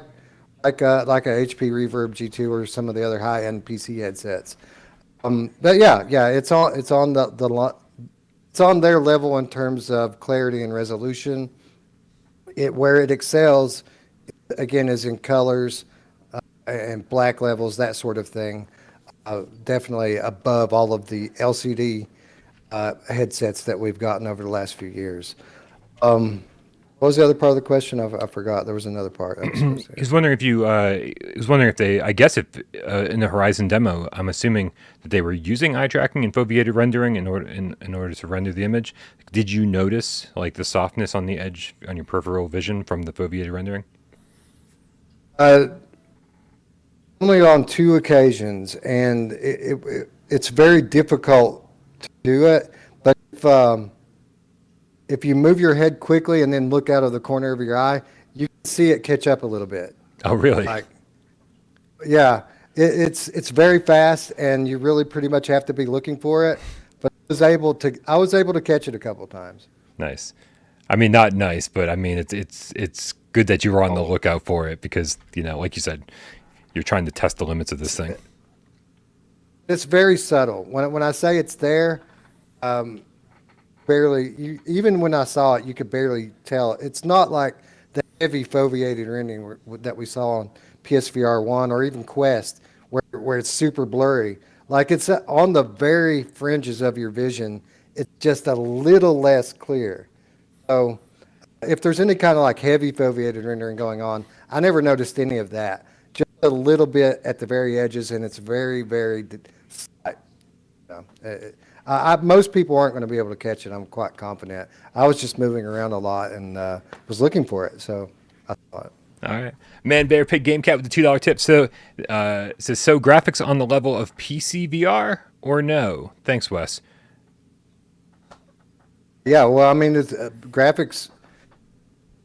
a HP Reverb G2 or some of the other high-end PC headsets. But it's on their level in terms of clarity and resolution. Where it excels, again, is in colors and black levels, that sort of thing. Definitely above all of the LCD headsets that we've gotten over the last few years. What was the other part of the question? I forgot. There was another part. I was wondering if they, I guess if in the Horizon demo, I'm assuming that they were using eye tracking and foveated rendering in order to render the image. Did you notice the softness on the edge on your peripheral vision from the foveated rendering? Only on 2 occasions, and it's very difficult to do it. But if you move your head quickly and then look out of the corner of your eye, you can see it catch up a little bit. Oh, really? It's very fast, and you really pretty much have to be looking for it. But I was able to catch it a couple of times. Nice. I mean, not nice, but I mean, it's good that you were on the lookout for it because, like you said, you're trying to test the limits of this thing. It's very subtle. When I say it's there, barely, even when I saw it, you could barely tell. It's not like the heavy foveated rendering that we saw on PSVR 1 or even Quest, where it's super blurry. Like it's on the very fringes of your vision. It's just a little less clear. So if there's any kind of like heavy foveated rendering going on, I never noticed any of that. Just a little bit at the very edges, and it's very, very slight. Most people aren't going to be able to catch it. I'm quite confident. I was just moving around a lot and was looking for it, so I thought. All right, Man Bear Pig Game Cat with the $2 tip. So says so graphics on the level of PC VR or no? Thanks, Wes. Yeah, well, I mean, it's, graphics.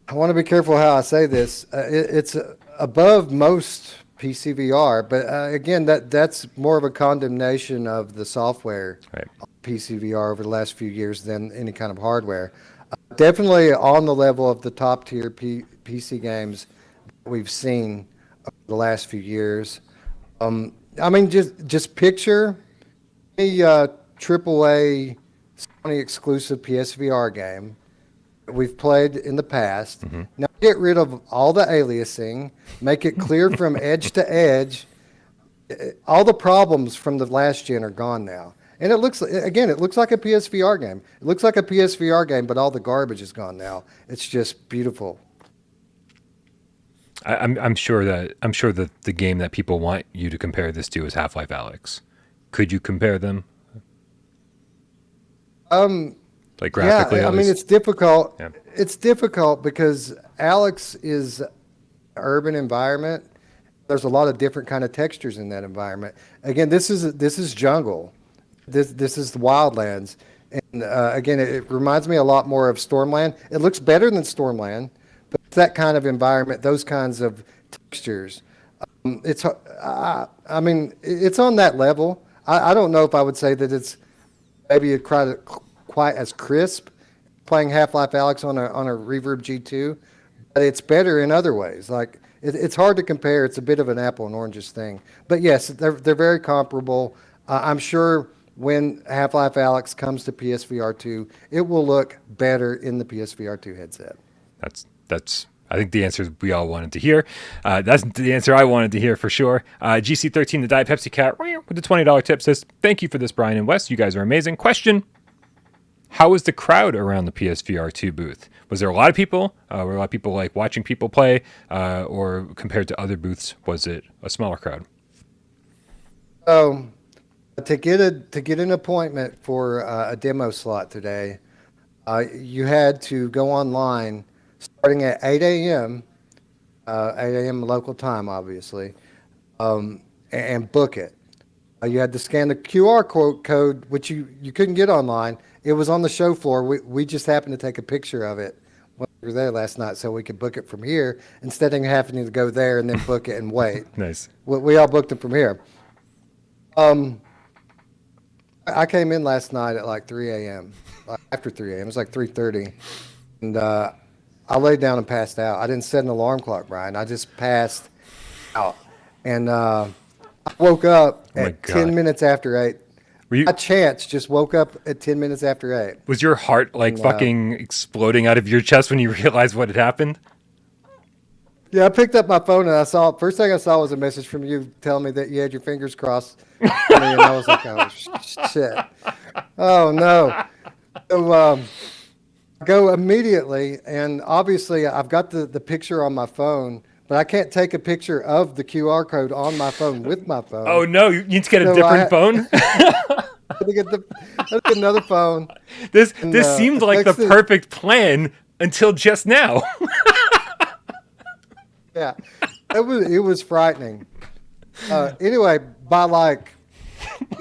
I want to be careful how I say this. It's above most PC VR, but again, that's more of a condemnation of the software Right. on PC VR over the last few years than any kind of hardware. Definitely on the level of the top tier PC games that we've seen over the last few years. I mean, just picture a AAA Sony exclusive PSVR game we've played in the past. Mm-hmm. Now get rid of all the aliasing, make it clear from edge to edge. All the problems from the last gen are gone now. And it looks like a PSVR game. It looks like a PSVR game, but all the garbage is gone now. It's just beautiful. I'm sure that the game that people want you to compare this to is Half-Life Alyx. Could you compare them? Like graphically, yeah, I at mean, least? it's difficult. Yeah. It's difficult because Alex is an urban environment. There's a lot of different kind of textures in that environment. Again, this is jungle. This is the wildlands. And again, it reminds me a lot more of Stormland. It looks better than Stormland, but it's that kind of environment, those kinds of textures. I mean, it's on that level. I don't know if I would say that it's maybe quite as crisp playing Half-Life Alyx on a Reverb G2, but it's better in other ways. Like it's hard to compare. It's a bit of an apple and oranges thing. But yes, they're very comparable. I'm sure when Half-Life Alyx comes to PSVR 2, it will look better in the PSVR 2 headset. That's I think the answer we all wanted to hear. That's the answer I wanted to hear for sure. GC13, the Diet Pepsi Cat, with the $20 tip says, thank you for this, Brian and Wes. You guys are amazing. Question, how was the crowd around the PSVR 2 booth? Was there a lot of people? Were a lot of people like watching people play? Or compared to other booths, was it a smaller crowd? So to get an appointment for a demo slot today, you had to go online starting at 8 a.m., 8 a.m. local time, obviously, and book it. You had to scan the QR code, which you couldn't get online. It was on the show floor. We just happened to take a picture of it when we were there last night so we could book it from here instead of having to go there and then book it and wait. Nice. We all booked it from here. I came in last night at like 3 a.m., after 3 a.m. It was like 3:30. And I laid down and passed out. I didn't set an alarm clock, Brian. I just passed out. And I woke up at 10 minutes after 8. You, I chance just woke up at 10 minutes after 8. was your heart like fucking exploding out of your chest when you realized what had happened? Yeah, I picked up my phone and first thing I saw was a message from you telling me that you had your fingers crossed. And I was like, oh, shit. Oh, no. So I go immediately, and obviously I've got the picture on my phone, but I can't take a picture of the QR code on my phone with my phone. Oh, no. You need to get a different phone? I had to get another phone. This seemed like the texted- perfect plan until just now. Yeah, it was frightening. Anyway, by like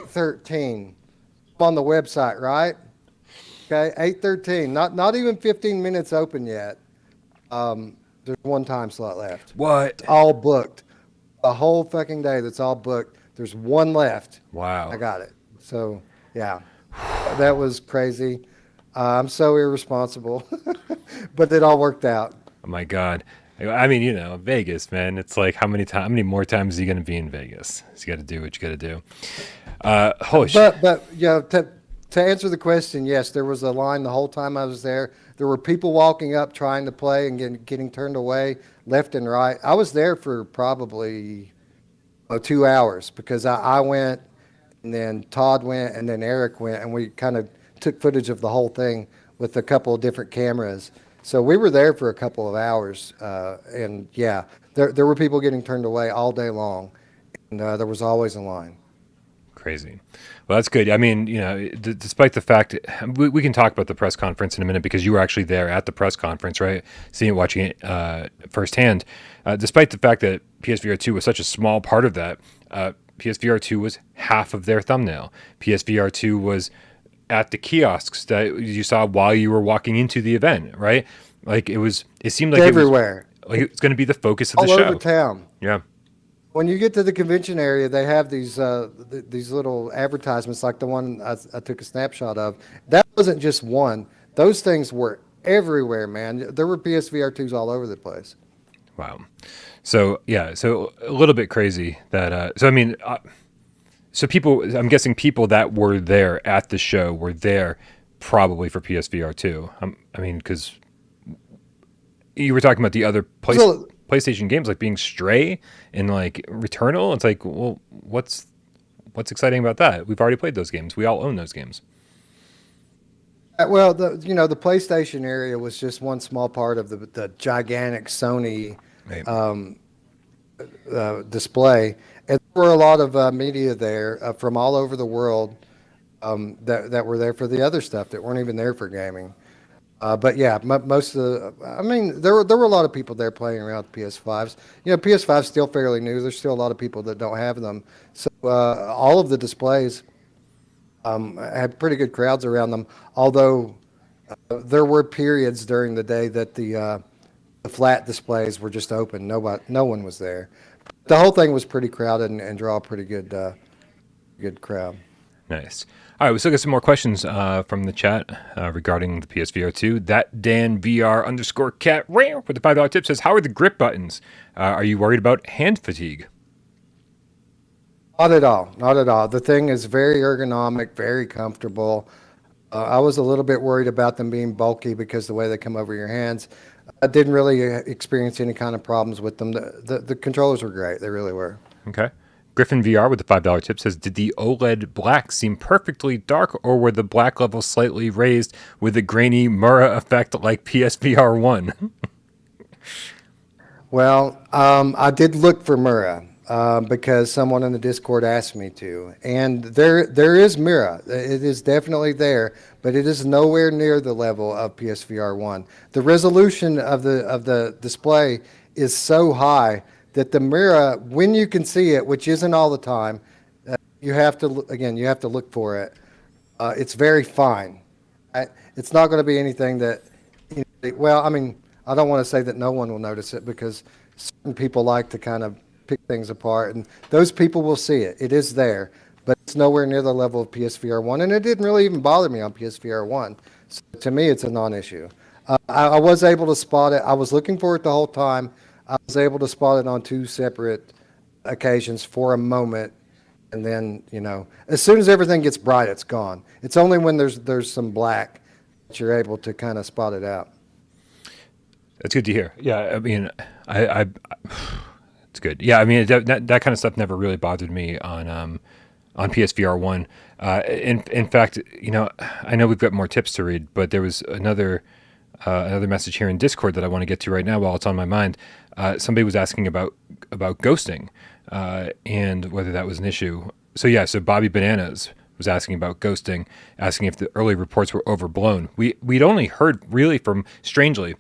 13, I'm on the website, right? Okay, 8:13. Not even 15 minutes open yet. There's one time slot left. What? All booked. The whole fucking day. That's all booked. There's one left. Wow. I got it. So yeah, that was crazy. I'm so irresponsible, but it all worked out. Oh my God. I mean, Vegas, man. It's like how many more times is he going to be in Vegas? He's got to do what you got to do. Holy shit. But to To answer the question, yes, there was a line the whole time I was there. There were people walking up trying to play and getting turned away left and right. I was there for probably 2 hours because I went and then Todd went and then Eric went and we kind of took footage of the whole thing with a couple of different cameras. So we were there for a couple of hours, and yeah, there were people getting turned away all day long, and there was always a line. Crazy. Well, that's good. I mean, despite the fact we can talk about the press conference in a minute because you were actually there at the press conference, right? Watching it firsthand. Despite the fact that PSVR 2 was such a small part of that, PSVR 2 was half of their thumbnail. PSVR 2 was at the kiosks that you saw while you were walking into the event, right? Like it seemed like everywhere. It's going to be the focus of the all show. All over town. Yeah. When you get to the convention area, they have these little advertisements like the one I took a snapshot of. That wasn't just one. Those things were everywhere, man. There were PSVR 2s all over the place. Wow. So, yeah, so a little bit crazy that, so people, I'm guessing people that were there at the show were there probably for PSVR 2. I mean, because you were talking about the other PlayStation games like being Stray and like Returnal. It's like, well, what's exciting about that? We've already played those games. We all own those games. Well, the PlayStation area was just one small part of the gigantic Sony display, and there were a lot of media there from all over the world that were there for the other stuff that weren't even there for gaming. But yeah, most of there were a lot of people there playing around with PS5s. PS5's still fairly new. There's still a lot of people that don't have them. So all of the displays had pretty good crowds around them. Although there were periods during the day that the flat displays were just open. No one was there. The whole thing was pretty crowded and draw a pretty good crowd. Nice. All right, we still got some more questions from the chat regarding the PSVR 2. That Dan VR _cat with the $5 tip says, how are the grip buttons? Are you worried about hand fatigue? Not at all. Not at all. The thing is very ergonomic, very comfortable. I was a little bit worried about them being bulky because the way they come over your hands. I didn't really experience any kind of problems with them. The controllers were great. They really were. Okay. Griffin VR with the $5 tip says, did the OLED black seem perfectly dark, or were the black levels slightly raised with a grainy Mura effect like PSVR 1? Well, I did look for Mura because someone in the Discord asked me to. And there is Mura. It is definitely there, but it is nowhere near the level of PSVR 1. The resolution of the display is so high that the Mura, when you can see it, which isn't all the time, you have to look for it. It's very fine. It's not going to be anything that, well, I mean, I don't want to say that no one will notice it because certain people like to kind of pick things apart, and those people will see it. It is there, but it's nowhere near the level of PSVR 1, and it didn't really even bother me on PSVR 1. So to me, it's a non-issue. I was able to spot it. I was looking for it the whole time. I was able to spot it on 2 separate occasions for a moment, and then as soon as everything gets bright, it's gone. It's only when there's some black that you're able to kind of spot it out. That's good to hear. Yeah, I mean, I it's good. Yeah, I mean that kind of stuff never really bothered me on PSVR 1. In fact, I know we've got more tips to read, but there was another message here in Discord that I want to get to right now while it's on my mind. Somebody was asking about ghosting and whether that was an issue. So Bobby Bananas was asking about ghosting, asking if the early reports were overblown. We'd only heard really strangely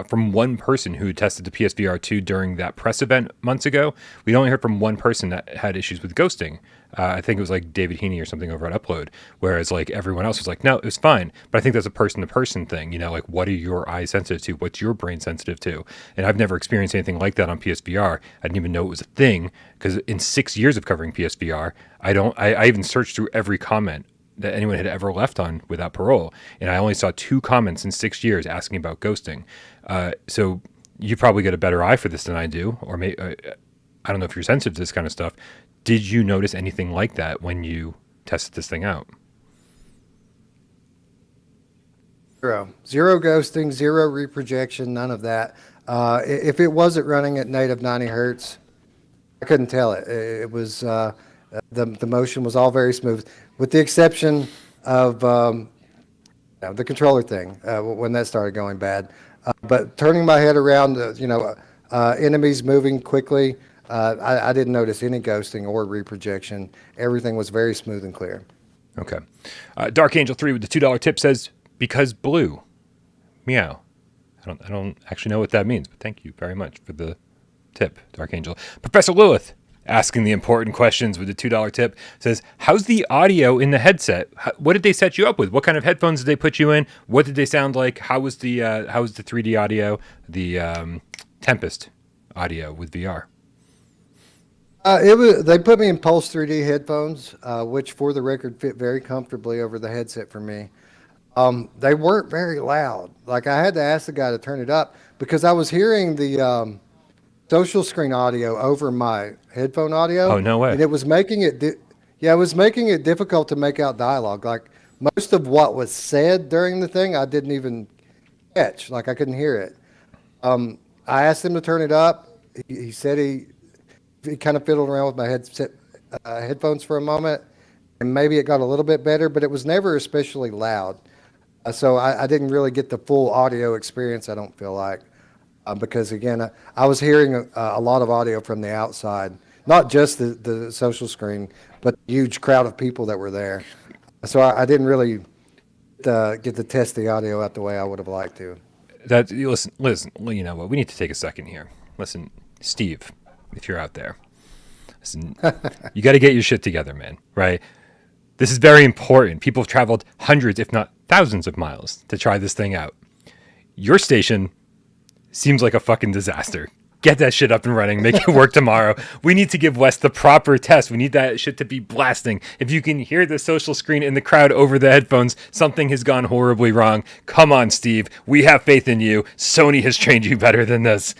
from one person who tested the PSVR 2 during that press event months ago. We'd only heard from one person that had issues with ghosting. I think it was like David Heaney or something over at Upload, whereas like everyone else was like, no, it was fine. But I think that's a person-to-person thing, like what are your eyes sensitive to? What's your brain sensitive to? And I've never experienced anything like that on PSVR. I didn't even know it was a thing because in 6 years of covering PSVR, I even searched through every comment that anyone had ever left on Without Parole, and I only saw 2 comments in 6 years asking about ghosting. So you probably get a better eye for this than I do, or I don't know if you're sensitive to this kind of stuff. Did you notice anything like that when you tested this thing out? Zero ghosting, zero reprojection, none of that. If it wasn't running at native 90 hertz, I couldn't tell it. It was the motion was all very smooth, with the exception of the controller thing when that started going bad. But turning my head around, enemies moving quickly, I didn't notice any ghosting or reprojection. Everything was very smooth and clear. Okay. Dark Angel 3 with the $2 tip says, because blue. Meow. I don't actually know what that means, but thank you very much for the tip, Dark Angel. Professor Lilith, asking the important questions with the $2 tip, says, how's the audio in the headset? What did they set you up with? What kind of headphones did they put you in? What did they sound like? How was the 3D audio, the Tempest audio with VR? They put me in Pulse 3D headphones, which for the record fit very comfortably over the headset for me. They weren't very loud. Like I had to ask the guy to turn it up because I was hearing the social screen audio over my headphone audio. Oh, no way. And it was making it, it was making it difficult to make out dialogue. Like most of what was said during the thing, I didn't even catch. Like I couldn't hear it. I asked him to turn it up. He said he kind of fiddled around with my headphones for a moment, and maybe it got a little bit better, but it was never especially loud. So I didn't really get the full audio experience, I don't feel like, because again, I was hearing a lot of audio from the outside, not just the social screen, but the huge crowd of people that were there. So I didn't really get to test the audio out the way I would have liked to. Listen, you know what? We need to take a second here. Listen, Steve, if you're out there, listen, you got to get your shit together, man, right? This is very important. People have traveled hundreds, if not thousands of miles to try this thing out. Your station seems like a fucking disaster. Get that shit up and running. Make it work tomorrow. We need to give Wes the proper test. We need that shit to be blasting. If you can hear the social screen in the crowd over the headphones, something has gone horribly wrong. Come on, Steve. We have faith in you. Sony has trained you better than this.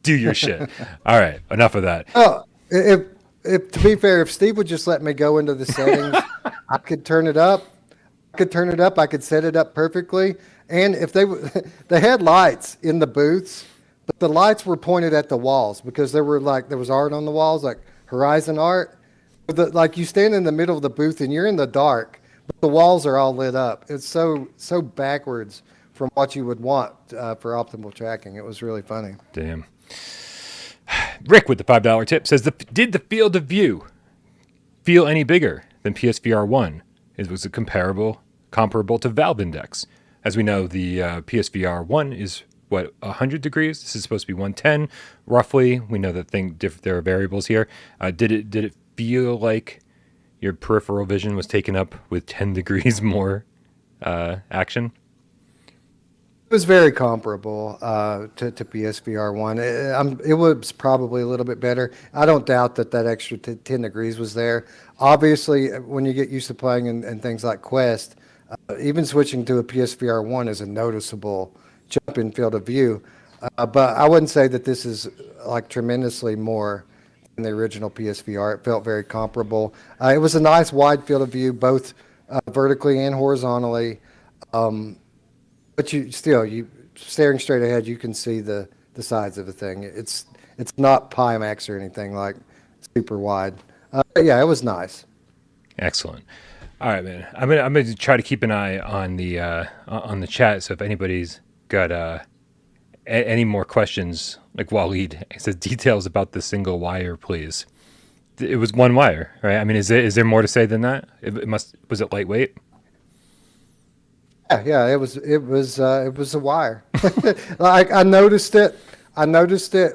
Do your shit. All right. Enough of that. Oh, if to be fair, if Steve would just let me go into the settings, I could turn it up. I could set it up perfectly. And if they had lights in the booths, but the lights were pointed at the walls because there was art on the walls, like Horizon art. Like you stand in the middle of the booth and you're in the dark, but the walls are all lit up. It's so backwards from what you would want for optimal tracking. It was really funny. Damn. Rick with the $5 tip says, did the field of view feel any bigger than PSVR 1? Was it comparable to Valve Index? As we know, the PSVR 1 is, 100 degrees? This is supposed to be 110, roughly. We know that there are variables here. Did it feel like your peripheral vision was taken up with 10 degrees more action? It was very comparable to PSVR 1. It was probably a little bit better. I don't doubt that extra 10 degrees was there. Obviously, when you get used to playing in things like Quest, even switching to a PSVR 1 is a noticeable jump in field of view. But I wouldn't say that this is like tremendously more than the original PSVR. It felt very comparable. It was a nice wide field of view, both vertically and horizontally. But you staring straight ahead, you can see the sides of the thing. It's not Pimax or anything like super wide. But yeah, it was nice. Excellent. All right, man. I'm gonna try to keep an eye on the chat. So if anybody's got any more questions, like Waleed says, details about the single wire, please. It was one wire, right? I mean, is there more to say than that? Was it lightweight? Yeah, it was a wire. Like I noticed it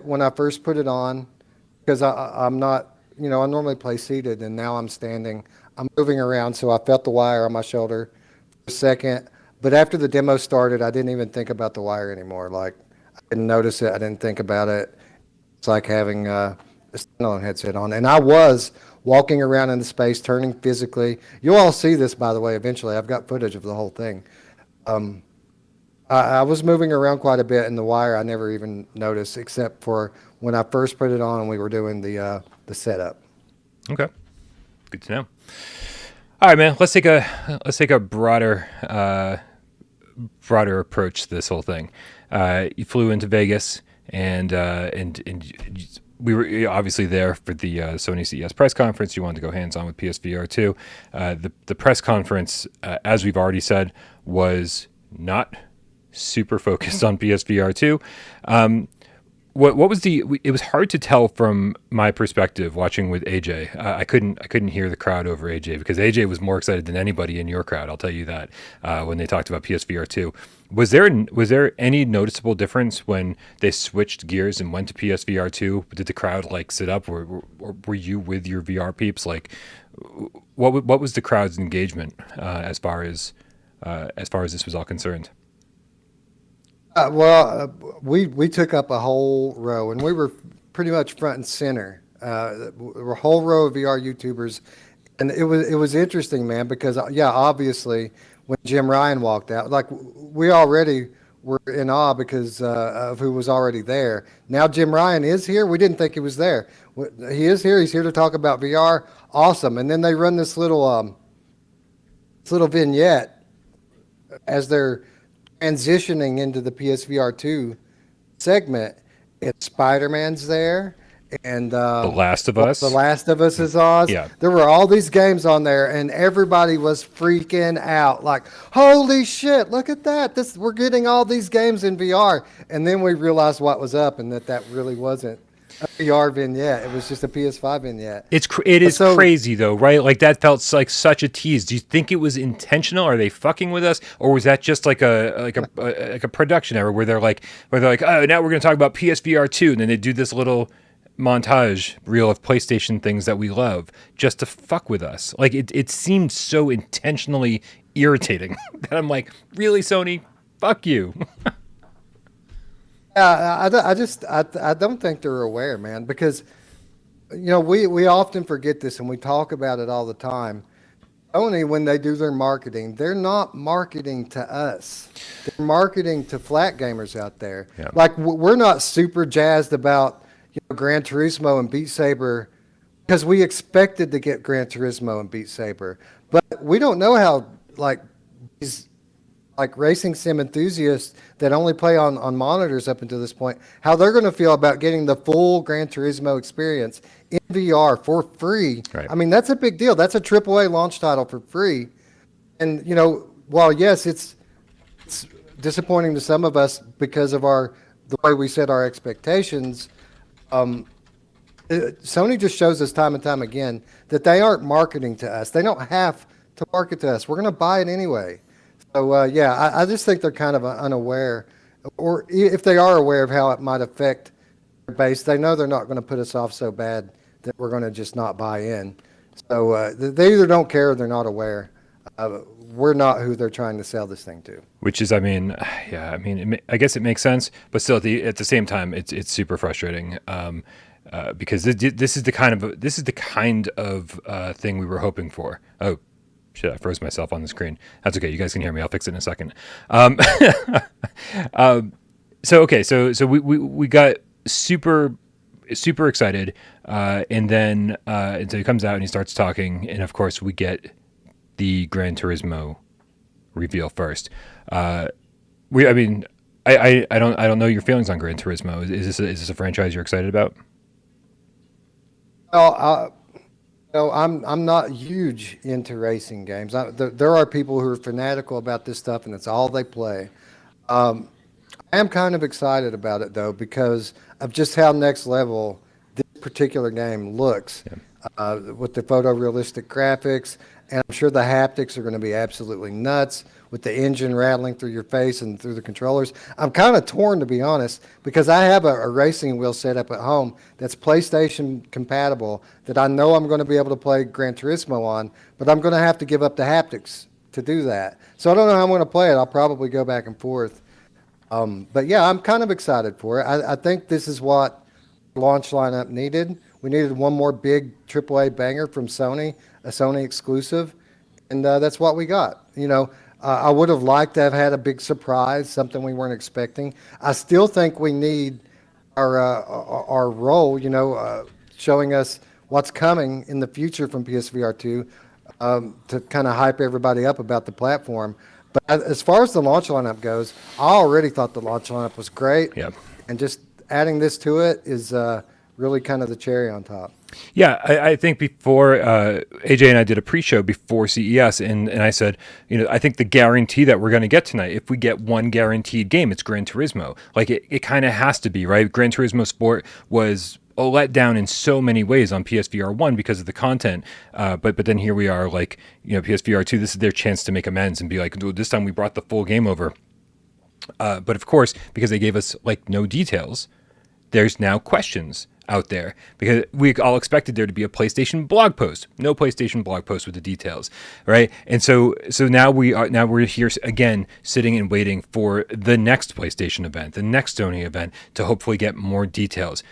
when I first put it on because I'm not, I normally play seated and now I'm standing. I'm moving around, so I felt the wire on my shoulder for a second. But after the demo started, I didn't even think about the wire anymore. Like I didn't notice it. I didn't think about it. It's like having a standalone headset on. And I was walking around in the space, turning physically. You'll all see this, by the way, eventually. I've got footage of the whole thing. I was moving around quite a bit, and the wire I never even noticed, except for when I first put it on and we were doing the setup. Okay, good to know. All right, man. Let's take a broader broader approach to this whole thing. You flew into Vegas, and we were obviously there for the Sony CES press conference. You wanted to go hands on with PSVR 2. The press conference, as we've already said, was not super focused on PSVR 2. What was it was hard to tell from my perspective watching with AJ. I couldn't hear the crowd over AJ because AJ was more excited than anybody in your crowd. I'll tell you that when they talked about PSVR 2. Was there any noticeable difference when they switched gears and went to PSVR 2? Did the crowd like sit up, or were you with your VR peeps? Like, what was the crowd's engagement as far as this was all concerned? We took up a whole row, and we were pretty much front and center. A whole row of VR YouTubers, and it was interesting, man, because obviously when Jim Ryan walked out, like we already were in awe because of who was already there. Now Jim Ryan is here. We didn't think he was there. He is here. He's here to talk about VR. Awesome. And then they run this little vignette as they're transitioning into the PSVR 2 segment. It's Spider-Man's there, and The Last of Us. The Last of Us is on. Yeah. There were all these games on there, and everybody was freaking out. Like, holy shit, look at that. We're getting all these games in VR. And then we realized what was up, and that really wasn't a VR vignette. It was just a PS5 vignette. It is crazy though, right? Like that felt like such a tease. Do you think it was intentional? Are they fucking with us, or was that just like a production error where they're like, oh, now we're going to talk about PSVR 2, and then they do this little montage reel of PlayStation things that we love just to fuck with us. Like it seemed so intentionally irritating that I'm like, really, Sony? Fuck you. Yeah, I don't think they're aware, man, because we often forget this and we talk about it all the time. Only when they do their marketing, they're not marketing to us. They're marketing to flat gamers out there. Yeah. Like we're not super jazzed about Gran Turismo and Beat Saber because we expected to get Gran Turismo and Beat Saber, but we don't know how these racing sim enthusiasts that only play on monitors up until this point, how they're going to feel about getting the full Gran Turismo experience in VR for free. Right. I mean, that's a big deal. That's a AAA launch title for free. And, while yes, it's disappointing to some of us because of the way we set our expectations, Sony just shows us time and time again that they aren't marketing to us. They don't have to market to us. We're going to buy it anyway. So, I just think they're kind of unaware, or if they are aware of how it might affect their base, they know they're not going to put us off so bad that we're going to just not buy in. So they either don't care or they're not aware. We're not who they're trying to sell this thing to. Which is, I guess it makes sense, but still at the same time, it's super frustrating because this is the kind of thing we were hoping for. Oh. Shit, I froze myself on the screen. That's okay. You guys can hear me. I'll fix it in a second. So we got super excited, and then so he comes out and he starts talking, and of course we get the Gran Turismo reveal first. I don't know your feelings on Gran Turismo. Is this a franchise you're excited about? Well, I'm not huge into racing games. There are people who are fanatical about this stuff, and it's all they play. I am kind of excited about it, though, because of just how next level this particular game looks. Yeah. With the photorealistic graphics, and I'm sure the haptics are going to be absolutely nuts with the engine rattling through your face and through the controllers. I'm kind of torn, to be honest, because I have a racing wheel set up at home that's PlayStation compatible that I know I'm going to be able to play Gran Turismo on, but I'm going to have to give up the haptics to do that. So I don't know how I'm going to play it. I'll probably go back and forth. But yeah, I'm kind of excited for it. I think this is what launch lineup needed. We needed one more big AAA banger from Sony, a Sony exclusive, and that's what we got. I would have liked to have had a big surprise, something we weren't expecting. I still think we need our role, showing us what's coming in the future from PSVR 2 to kind of hype everybody up about the platform. But as far as the launch lineup goes, I already thought the launch lineup was great. Yeah. And just adding this to it is really kind of the cherry on top. Yeah, I think before AJ and I did a pre-show before CES, and I said, I think the guarantee that we're going to get tonight, if we get one guaranteed game, it's Gran Turismo. Like it kind of has to be, right? Gran Turismo Sport was a letdown in so many ways on PSVR 1 because of the content, but then here we are, like PSVR 2. This is their chance to make amends and be like, this time we brought the full game over. But of course, because they gave us like no details, there's now questions out there because we all expected there to be a PlayStation blog post. No PlayStation blog post with the details, right? And so we're here again, sitting and waiting for the next PlayStation event, the next Sony event, to hopefully get more details.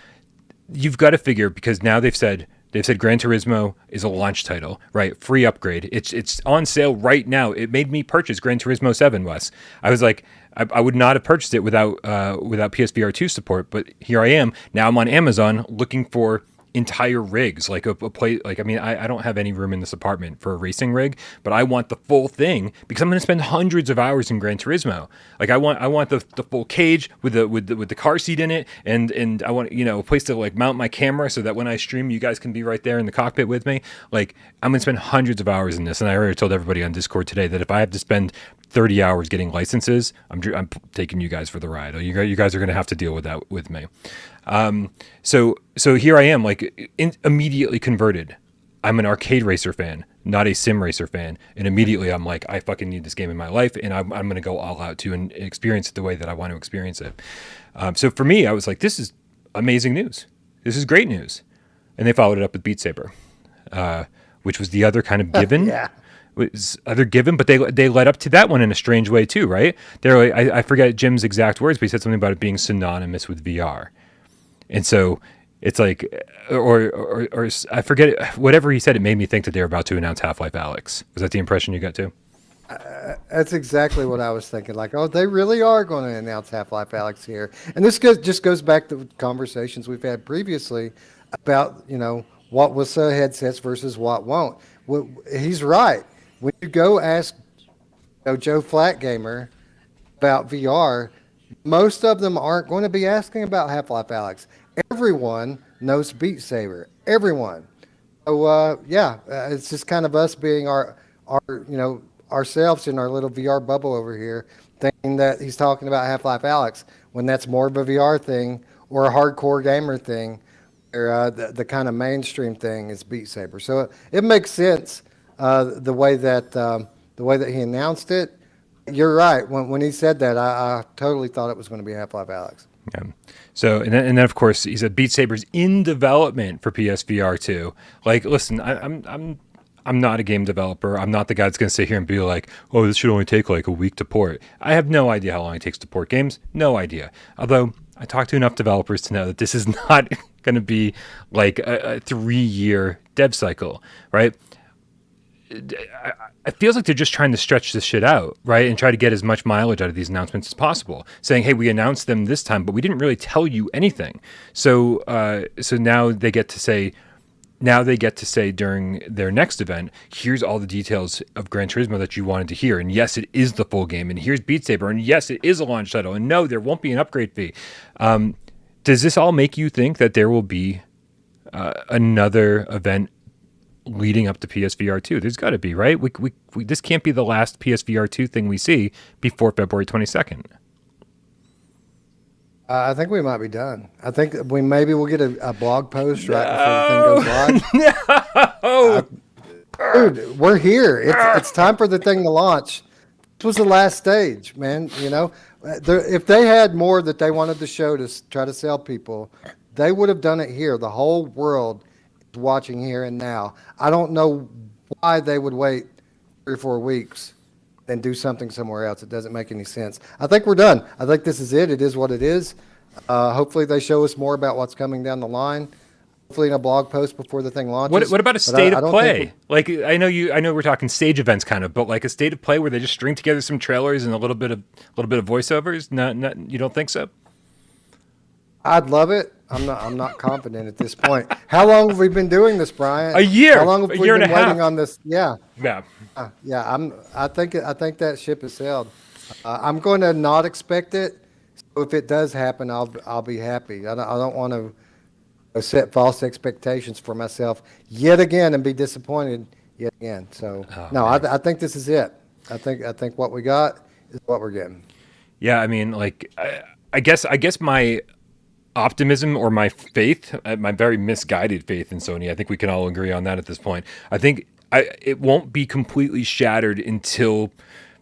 You've got to figure, because now they've said Gran Turismo is a launch title, right? Free upgrade. It's on sale right now. It made me purchase Gran Turismo 7, Wes. I was like, I would not have purchased it without PSVR 2 support, but here I am. Now I'm on Amazon looking for entire rigs, like a play. Like, I mean, I don't have any room in this apartment for a racing rig, but I want the full thing because I'm going to spend hundreds of hours in Gran Turismo. Like, I want the full cage with the car seat in it, and I want a place to like mount my camera so that when I stream, you guys can be right there in the cockpit with me. Like, I'm going to spend hundreds of hours in this, and I already told everybody on Discord today that if I have to spend 30 hours getting licenses, I'm taking you guys for the ride. You guys are going to have to deal with that with me. So here I am, like immediately converted. I'm an arcade racer fan, not a sim racer fan. And immediately I'm like, I fucking need this game in my life. And I'm going to go all out to and experience it the way that I want to experience it. So for me, I was like, this is amazing news. This is great news. And they followed it up with Beat Saber, which was the other kind of given. Yeah. Was other given, but they led up to that one in a strange way too, right? They're like, I forget Jim's exact words, but he said something about it being synonymous with VR. And so it's like, or I forget it, whatever he said, it made me think that they're about to announce Half-Life Alyx. Was that the impression you got too? That's exactly what I was thinking. Like, oh, they really are going to announce Half-Life Alyx here. And this just goes back to conversations we've had previously about, what will sell headsets versus what won't. Well, he's right. When you go ask Joe Flatgamer about VR, most of them aren't going to be asking about Half-Life Alyx. Everyone knows Beat Saber. Everyone. So it's just kind of us being ourselves in our little VR bubble over here, thinking that he's talking about Half-Life Alyx when that's more of a VR thing or a hardcore gamer thing, or the kind of mainstream thing is Beat Saber. So it makes sense the way that he announced it. You're right. When he said that, I totally thought it was going to be Half-Life Alyx. Yeah. So and then of course he said Beat Saber's in development for PSVR 2. Like, listen, I'm not a game developer. I'm not the guy that's going to sit here and be like, oh, this should only take like a week to port. I have no idea how long it takes to port games. No idea. Although I talked to enough developers to know that this is not going to be like a 3-year dev cycle, right? It feels like they're just trying to stretch this shit out, right? And try to get as much mileage out of these announcements as possible. Saying, hey, we announced them this time, but we didn't really tell you anything. So now they get to say during their next event, here's all the details of Gran Turismo that you wanted to hear. And yes, it is the full game. And here's Beat Saber. And yes, it is a launch title. And no, there won't be an upgrade fee. Does this all make you think that there will be another event leading up to PSVR 2? There's got to be, right? We this can't be the last PSVR 2 thing we see before February 22nd. I think we might be done. I think maybe we'll get a blog post right before the thing goes live. Dude, we're here. It's time for the thing to launch. This was the last stage, man. If they had more that they wanted to show to try to sell people, they would have done it here. The whole world is watching here and now. I don't know why they would wait 3 or 4 weeks and do something somewhere else. It doesn't make any sense. I think we're done. I think this is it. It is what it is. Hopefully they show us more about what's coming down the line. Hopefully in a blog post before the thing launches. What about a state of play? Like, I know we're talking stage events kind of, but like a state of play where they just string together some trailers and a little bit of voiceovers. Not you don't think so? I'd love it. I'm not confident at this point. How long have we been doing this, Brian? A year. How long have A we year and been a half. waiting on this? Yeah. Yeah. Yeah, I think that ship has sailed. I'm going to not expect it. So if it does happen, I'll be happy. I don't want to set false expectations for myself yet again and be disappointed yet again. So Oh, no, man. I think this is it. I think what we got is what we're getting. Yeah, I mean, like, I guess my optimism or my faith, my very misguided faith in Sony, I think we can all agree on that at this point. I think it won't be completely shattered until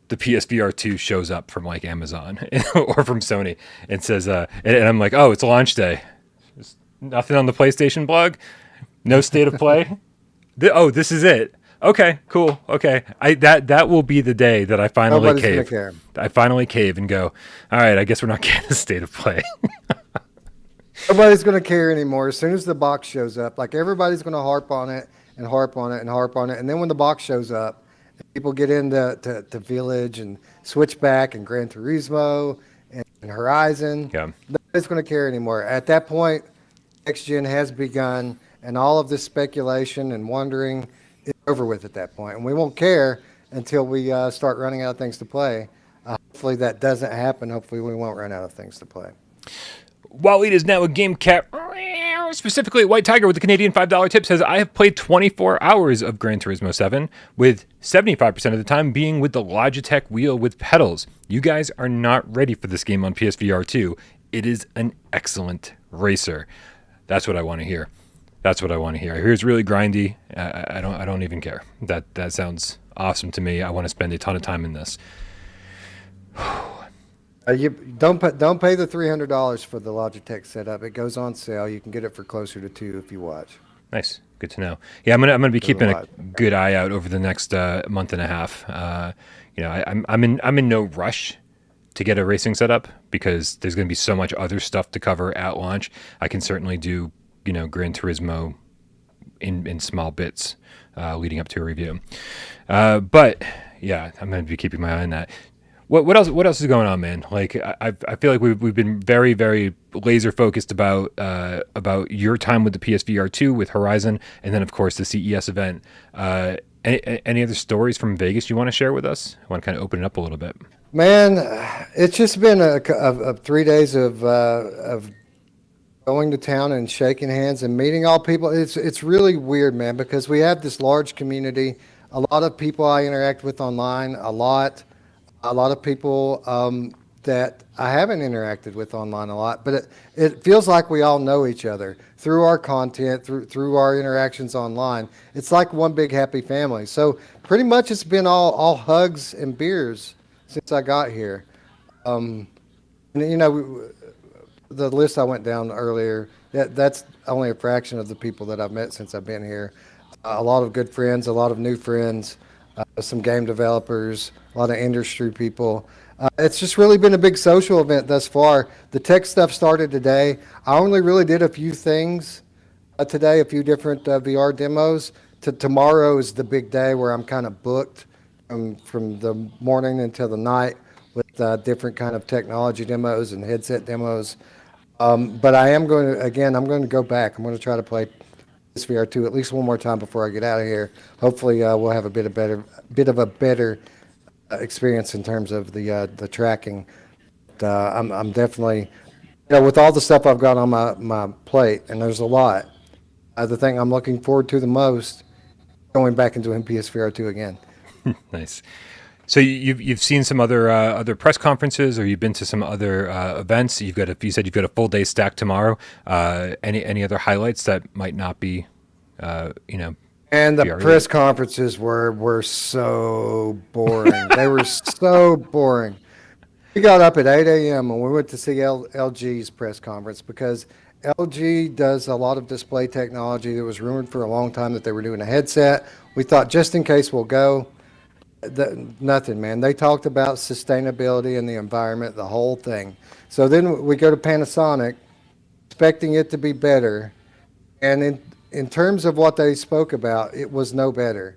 the PSVR 2 shows up from like Amazon or from Sony and says, and I'm like, oh, it's launch day. There's nothing on the PlayStation blog, no state of play. Oh, this is it. Okay, cool. Okay, that will be the day that I finally Nobody's gonna cave. care. I finally cave and go, all right, I guess we're not getting a state of play. Nobody's going to care anymore. As soon as the box shows up, like everybody's going to harp on it and harp on it and harp on it. And then when the box shows up, people get into to Village and Switchback and Gran Turismo and Horizon. Yeah. Nobody's going to care anymore. At that point, next gen has begun, and all of this speculation and wondering is over with at that point. And we won't care until we start running out of things to play. Hopefully that doesn't happen. Hopefully we won't run out of things to play. Waleed is now a game cap. Specifically, White Tiger with the Canadian $5 tip says, I have played 24 hours of Gran Turismo 7, with 75% of the time being with the Logitech wheel with pedals. You guys are not ready for this game on PSVR 2. It is an excellent racer. That's what I want to hear. That's what I want to hear. I hear it's really grindy. I don't even care. That sounds awesome to me. I want to spend a ton of time in this. You don't pay the $300 for the Logitech setup. It goes on sale. You can get it for closer to $2 if you watch. Nice, good to know. Yeah, I'm gonna be keeping a lot. good eye out over the next month and a half. I'm in no rush to get a racing setup because there's gonna be so much other stuff to cover at launch. I can certainly do Gran Turismo in small bits leading up to a review. But yeah, I'm gonna be keeping my eye on that. What else is going on, man? Like I feel like we've been very, very laser focused about your time with the PSVR 2 with Horizon, and then of course the CES event. Any other stories from Vegas you want to share with us? I want to kind of open it up a little bit. Man, it's just been a 3 days of going to town and shaking hands and meeting all people. It's really weird, man, because we have this large community. A lot of people I interact with online, a lot of people that I haven't interacted with online a lot, but it feels like we all know each other through our content, through our interactions online. It's like one big happy family. So pretty much it's been all hugs and beers since I got here. And the list I went down earlier, that's only a fraction of the people that I've met since I've been here. A lot of good friends, a lot of new friends, some game developers, a lot of industry people. It's just really been a big social event thus far. The tech stuff started today. I only really did a few things today, a few different VR demos. Tomorrow is the big day where I'm kind of booked from the morning until the night with different kind of technology demos and headset demos. But I am going to, I'm going to go back. I'm going to try to play this VR 2 at least one more time before I get out of here. Hopefully we'll have a bit of a better experience in terms of the tracking. I'm definitely, with all the stuff I've got on my plate, and there's a lot, the thing I'm looking forward to the most, going back into PSVR 2 again. Nice. So you've seen some other press conferences, or you've been to some other events. You said you've got a full day stacked tomorrow. Any other highlights that might not be, And the VR press conferences were so boring. They were so boring. We got up at 8 a.m. and we went to see LG's press conference because LG does a lot of display technology. It was rumored for a long time that they were doing a headset. We thought just in case we'll go. Nothing, man. They talked about sustainability and the environment, the whole thing. So then we go to Panasonic, expecting it to be better. And in terms of what they spoke about, it was no better.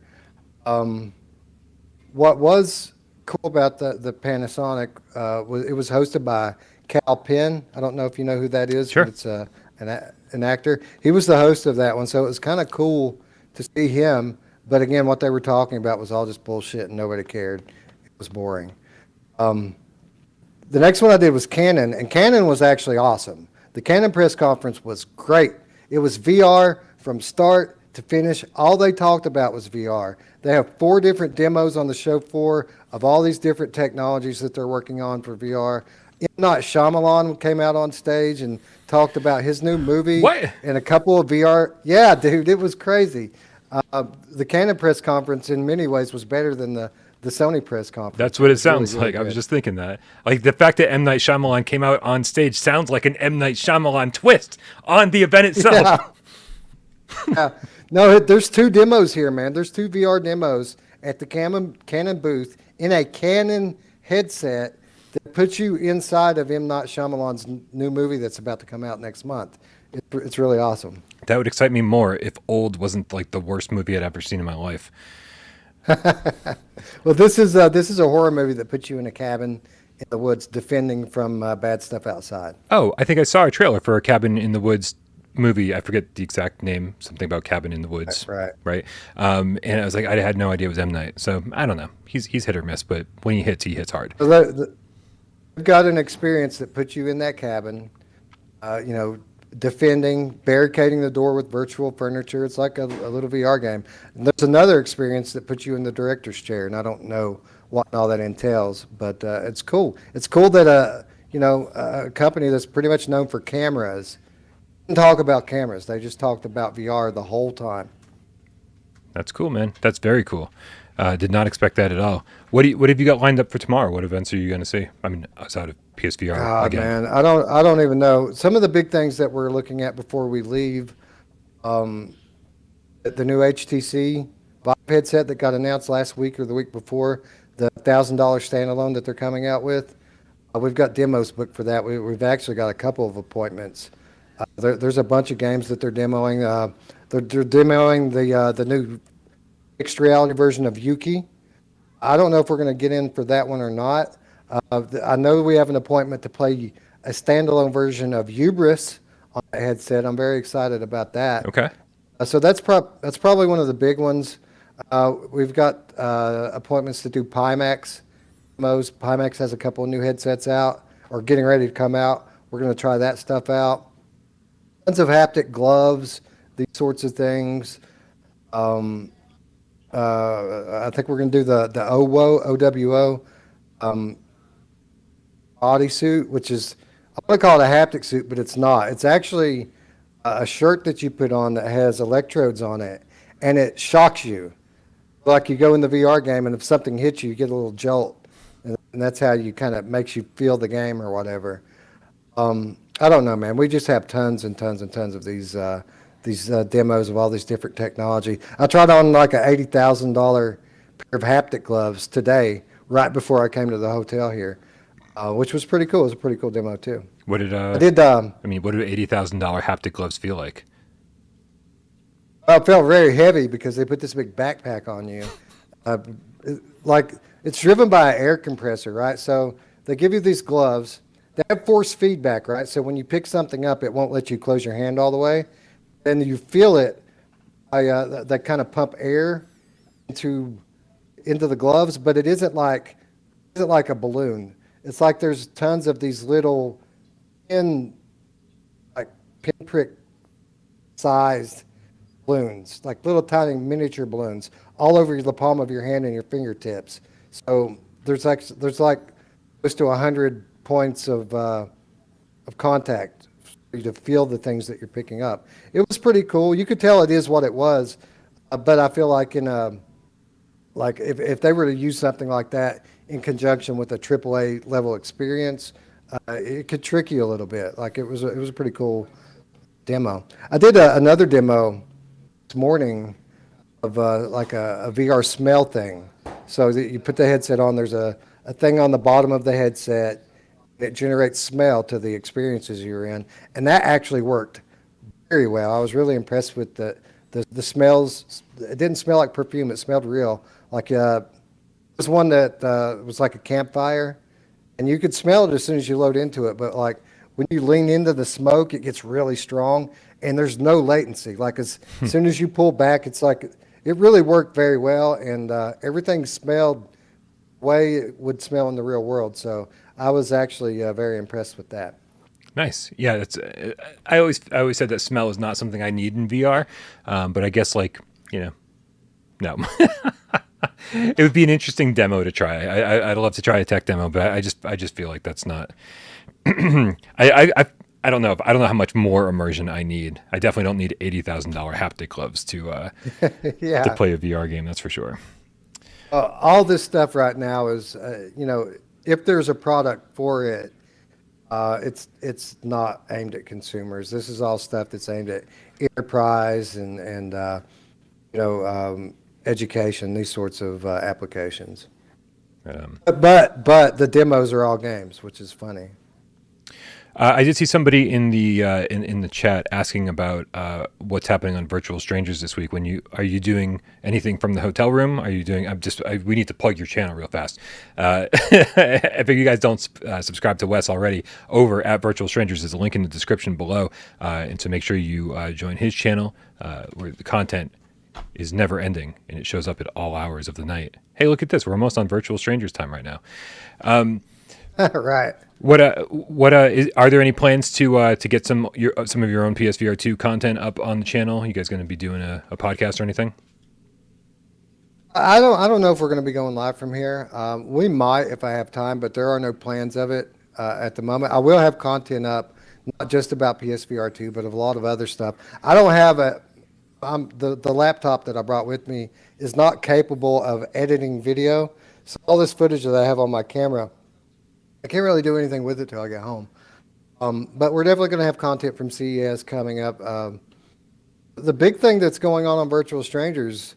What was cool about the Panasonic was it was hosted by Cal Penn. I don't know if you know who that is. Sure. But it's an actor. He was the host of that one, so it was kind of cool to see him. But again, what they were talking about was all just bullshit, and nobody cared. It was boring. The next one I did was Canon, and Canon was actually awesome. The Canon press conference was great. It was VR from start to finish. All they talked about was VR. They have 4 different demos on the show floor of all these different technologies that they're working on for VR. M. Night Shyamalan came out on stage and talked about his new movie What? and a couple of VR. Yeah, dude, it was crazy. The Canon press conference in many ways was better than the Sony press conference. That's what it was really, sounds really like. I was good. just thinking that. Like the fact that M. Night Shyamalan came out on stage sounds like an M. Night Shyamalan twist on the event itself. Yeah. Yeah. No, there's 2 demos here, man. There's 2 VR demos at the Canon booth in a Canon headset that puts you inside of M. Night Shyamalan's new movie that's about to come out next month. It's really awesome. That would excite me more if Old wasn't like the worst movie I'd ever seen in my life. Well, this is a horror movie that puts you in a cabin in the woods defending from bad stuff outside. Oh, I think I saw a trailer for a Cabin in the Woods movie. I forget the exact name. Something about Cabin in the Woods. Right. Right. And I was like, I had no idea it was M. Night. So I don't know. He's hit or miss, but when he hits hard. So you've got an experience that puts you in that cabin, defending, barricading the door with virtual furniture. It's like a little VR game. And there's another experience that puts you in the director's chair, and I don't know what all that entails, but it's cool. It's cool that a company that's pretty much known for cameras didn't talk about cameras. They just talked about VR the whole time. That's cool, man. That's very cool. Did not expect that at all. What have you got lined up for tomorrow? What events are you going to see? I mean, outside of PSVR God, again. man, I don't even know. Some of the big things that we're looking at before we leave, the new HTC Vive headset that got announced last week or the week before, the $1,000 standalone that they're coming out with. We've got demos booked for that. We've actually got a couple of appointments. There's a bunch of games that they're demoing. They're demoing the new mixed reality version of Yuki. I don't know if we're going to get in for that one or not. I know we have an appointment to play a standalone version of Hubris on the headset. I'm very excited about that. Okay. So that's probably one of the big ones. We've got appointments to do Pimax demos. Pimax has a couple of new headsets out or getting ready to come out. We're going to try that stuff out. Tons of haptic gloves, these sorts of things. I think we're going to do the OWO bodysuit, which is, I want to call it a haptic suit, but it's not. It's actually a shirt that you put on that has electrodes on it, and it shocks you. Like you go in the VR game, and if something hits you, you get a little jolt, and that's how you kind of makes you feel the game or whatever. I don't know, man. We just have tons and tons and tons of these demos of all these different technology. I tried on like a $80,000 pair of haptic gloves today, right before I came to the hotel here, which was pretty cool. It was a pretty cool demo too. What did I did. I mean, what do $80,000 haptic gloves feel like? Well, it felt very heavy because they put this big backpack on you. Like it's driven by an air compressor, right? So they give you these gloves. They have force feedback, right? So when you pick something up, it won't let you close your hand all the way. Then you feel it by that kind of pump air into the gloves, but it isn't like a balloon. It's like there's tons of these little pinprick sized balloons, like little tiny miniature balloons, all over the palm of your hand and your fingertips. So there's like close to 100 points of contact for you to feel the things that you're picking up. It was pretty cool. You could tell it is what it was, but I feel like if they were to use something like that in conjunction with a AAA level experience, it could trick you a little bit. Like it was a pretty cool demo. I did another demo this morning of like a VR smell thing. So that you put the headset on, there's a thing on the bottom of the headset that generates smell to the experiences you're in, and that actually worked very well. I was really impressed with the smells. It didn't smell like perfume; it smelled real. Like it was one that was like a campfire, and you could smell it as soon as you load into it. But like when you lean into the smoke, it gets really strong, and there's no latency. Like as soon as you pull back, it's like it really worked very well, and everything smelled the way it would smell in the real world. So I was actually very impressed with that. Nice. Yeah, that's. I always said that smell is not something I need in VR, but I guess like no. It would be an interesting demo to try. I'd love to try a tech demo, but I just feel like that's not. I don't know. I don't know how much more immersion I need. I definitely don't need $80,000 haptic gloves to Yeah. play a VR game. That's for sure. All this stuff right now is, if there's a product for it, it's not aimed at consumers. This is all stuff that's aimed at enterprise and education, these sorts of applications. But the demos are all games, which is funny. I did see somebody in the in the chat asking about what's happening on Virtual Strangers this week. Are you doing anything from the hotel room? Are you doing? We need to plug your channel real fast. If you guys don't subscribe to Wes already, over at Virtual Strangers is a link in the description below, and to make sure you join his channel where the content is never ending and it shows up at all hours of the night. Hey, look at this! We're almost on Virtual Strangers time right now. Right. Are there any plans to get some of your own PSVR 2 content up on the channel? You guys going to be doing a podcast or anything? I don't know if we're going to be going live from here. We might if I have time, but there are no plans of it at the moment. I will have content up, not just about PSVR 2, but of a lot of other stuff. I don't have the laptop that I brought with me is not capable of editing video. So all this footage that I have on my camera, I can't really do anything with it till I get home. But we're definitely going to have content from CES coming up. The big thing that's going on Virtual Strangers,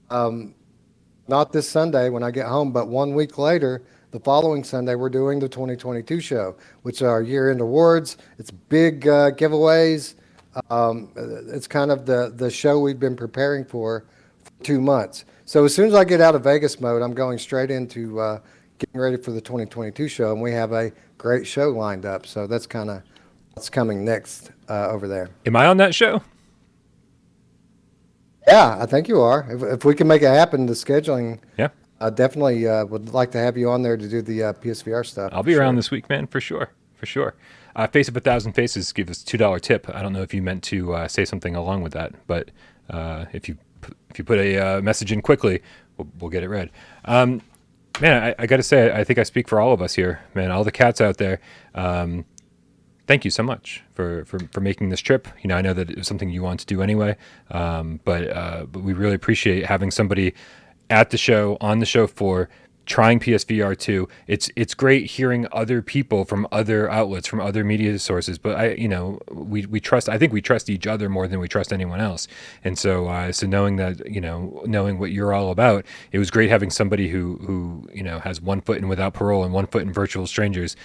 not this Sunday when I get home, but 1 week later, the following Sunday, we're doing the 2022 show, which are our year-end awards. It's big giveaways. It's kind of the show we've been preparing for 2 months. So as soon as I get out of Vegas mode, I'm going straight into getting ready for the 2022 show, and we have a great show lined up. So that's kind of what's coming next over there. Am I on that show? Yeah, I think you are. If we can make it happen, the scheduling. Yeah. I definitely would like to have you on there to do the PSVR stuff. I'll be around this week, man, for sure. For sure. Face of 1,000 Faces give us $2 tip. I don't know if you meant to say something along with that, but if you put a message in quickly, we'll get it read. Man, I got to say, I think I speak for all of us here, man. All the cats out there. Thank you so much for making this trip. I know that it was something you wanted to do anyway, but we really appreciate having somebody at the show, on the show for trying PSVR 2. It's great hearing other people from other outlets, from other media sources, but I think we trust each other more than we trust anyone else. And so knowing that, knowing what you're all about, it was great having somebody who has 1 foot in Without Parole and 1 foot in Virtual Strangers,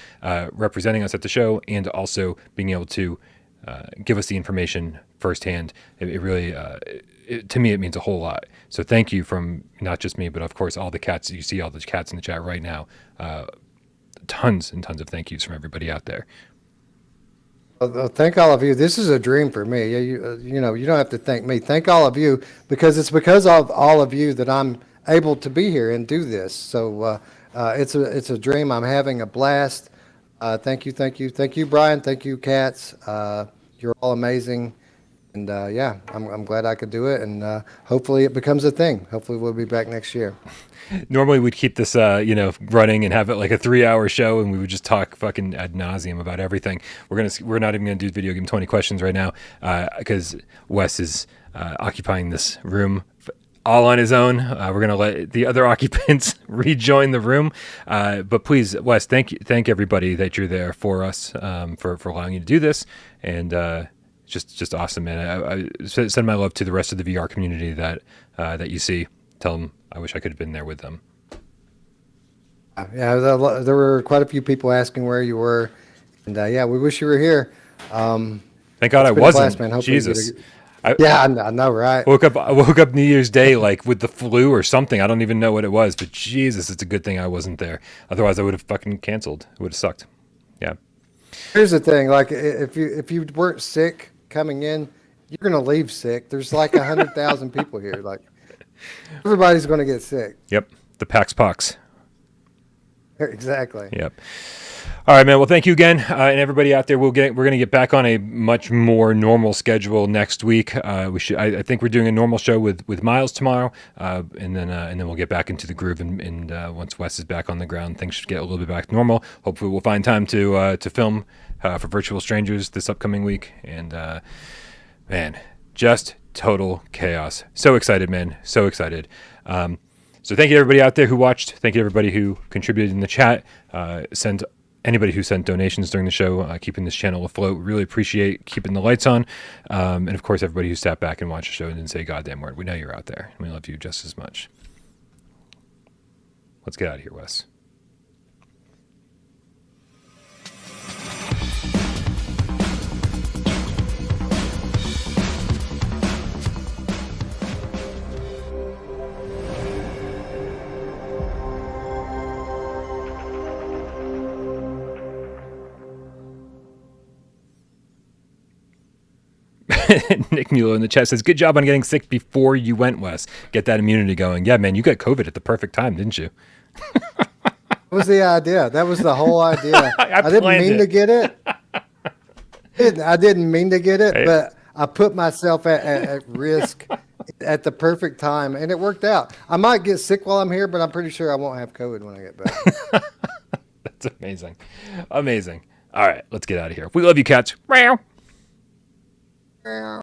representing us at the show, and also being able to give us the information firsthand. It really, to me, it means a whole lot. So thank you from not just me, but of course all the cats. You see all the cats in the chat right now. Tons and tons of thank yous from everybody out there. Thank all of you. This is a dream for me. You don't have to thank me. Thank all of you, because it's because of all of you that I'm able to be here and do this. So it's a dream. I'm having a blast. Thank you, Brian. Thank you, cats. You're all amazing. And yeah, I'm glad I could do it, and hopefully it becomes a thing. Hopefully we'll be back next year. Normally we'd keep this, running and have it like a 3-hour show, and we would just talk fucking ad nauseum about everything. We're not even gonna do Video Game 20 questions right now, because Wes is occupying this room all on his own. We're gonna let the other occupants rejoin the room, but please, Wes, thank everybody that you're there for us, for allowing you to do this, and just awesome, man. I send my love to the rest of the VR community that you see. Tell them I wish I could have been there with them. Yeah, there were quite a few people asking where you were, and yeah, we wish you were here. Thank God I wasn't. Blast, man. Jesus, Yeah, I know, right? I woke up New Year's Day like with the flu or something. I don't even know what it was, but Jesus, it's a good thing I wasn't there. Otherwise, I would have fucking canceled. It would have sucked. Yeah. Here's the thing: like, if you weren't sick coming in, you're gonna leave sick. There's like 100,000 people here. Like, everybody's gonna get sick. Yep. The Pax Pox. Exactly. Yep. All right, man. Well, thank you again, and everybody out there. We're going to get back on a much more normal schedule next week. I think we're doing a normal show with Miles tomorrow, and then we'll get back into the groove. And once Wes is back on the ground, things should get a little bit back to normal. Hopefully, we'll find time to film for Virtual Strangers this upcoming week. And man, just total chaos. So excited, man. So excited. So thank you to everybody out there who watched. Thank you to everybody who contributed in the chat. Anybody who sent donations during the show, keeping this channel afloat. Really appreciate keeping the lights on. And of course, everybody who sat back and watched the show and didn't say a goddamn word. We know you're out there. We love you just as much. Let's get out of here, Wes. Nick Mueller in the chat says, good job on getting sick before you went, Wes. Get that immunity going. Yeah, man, you got COVID at the perfect time, didn't you? That was the idea. That was the whole idea. I didn't mean to get it. I didn't mean to get it, but I put myself at risk at the perfect time, and it worked out. I might get sick while I'm here, but I'm pretty sure I won't have COVID when I get back. That's amazing. Amazing. All right, let's get out of here. We love you, cats. Meow.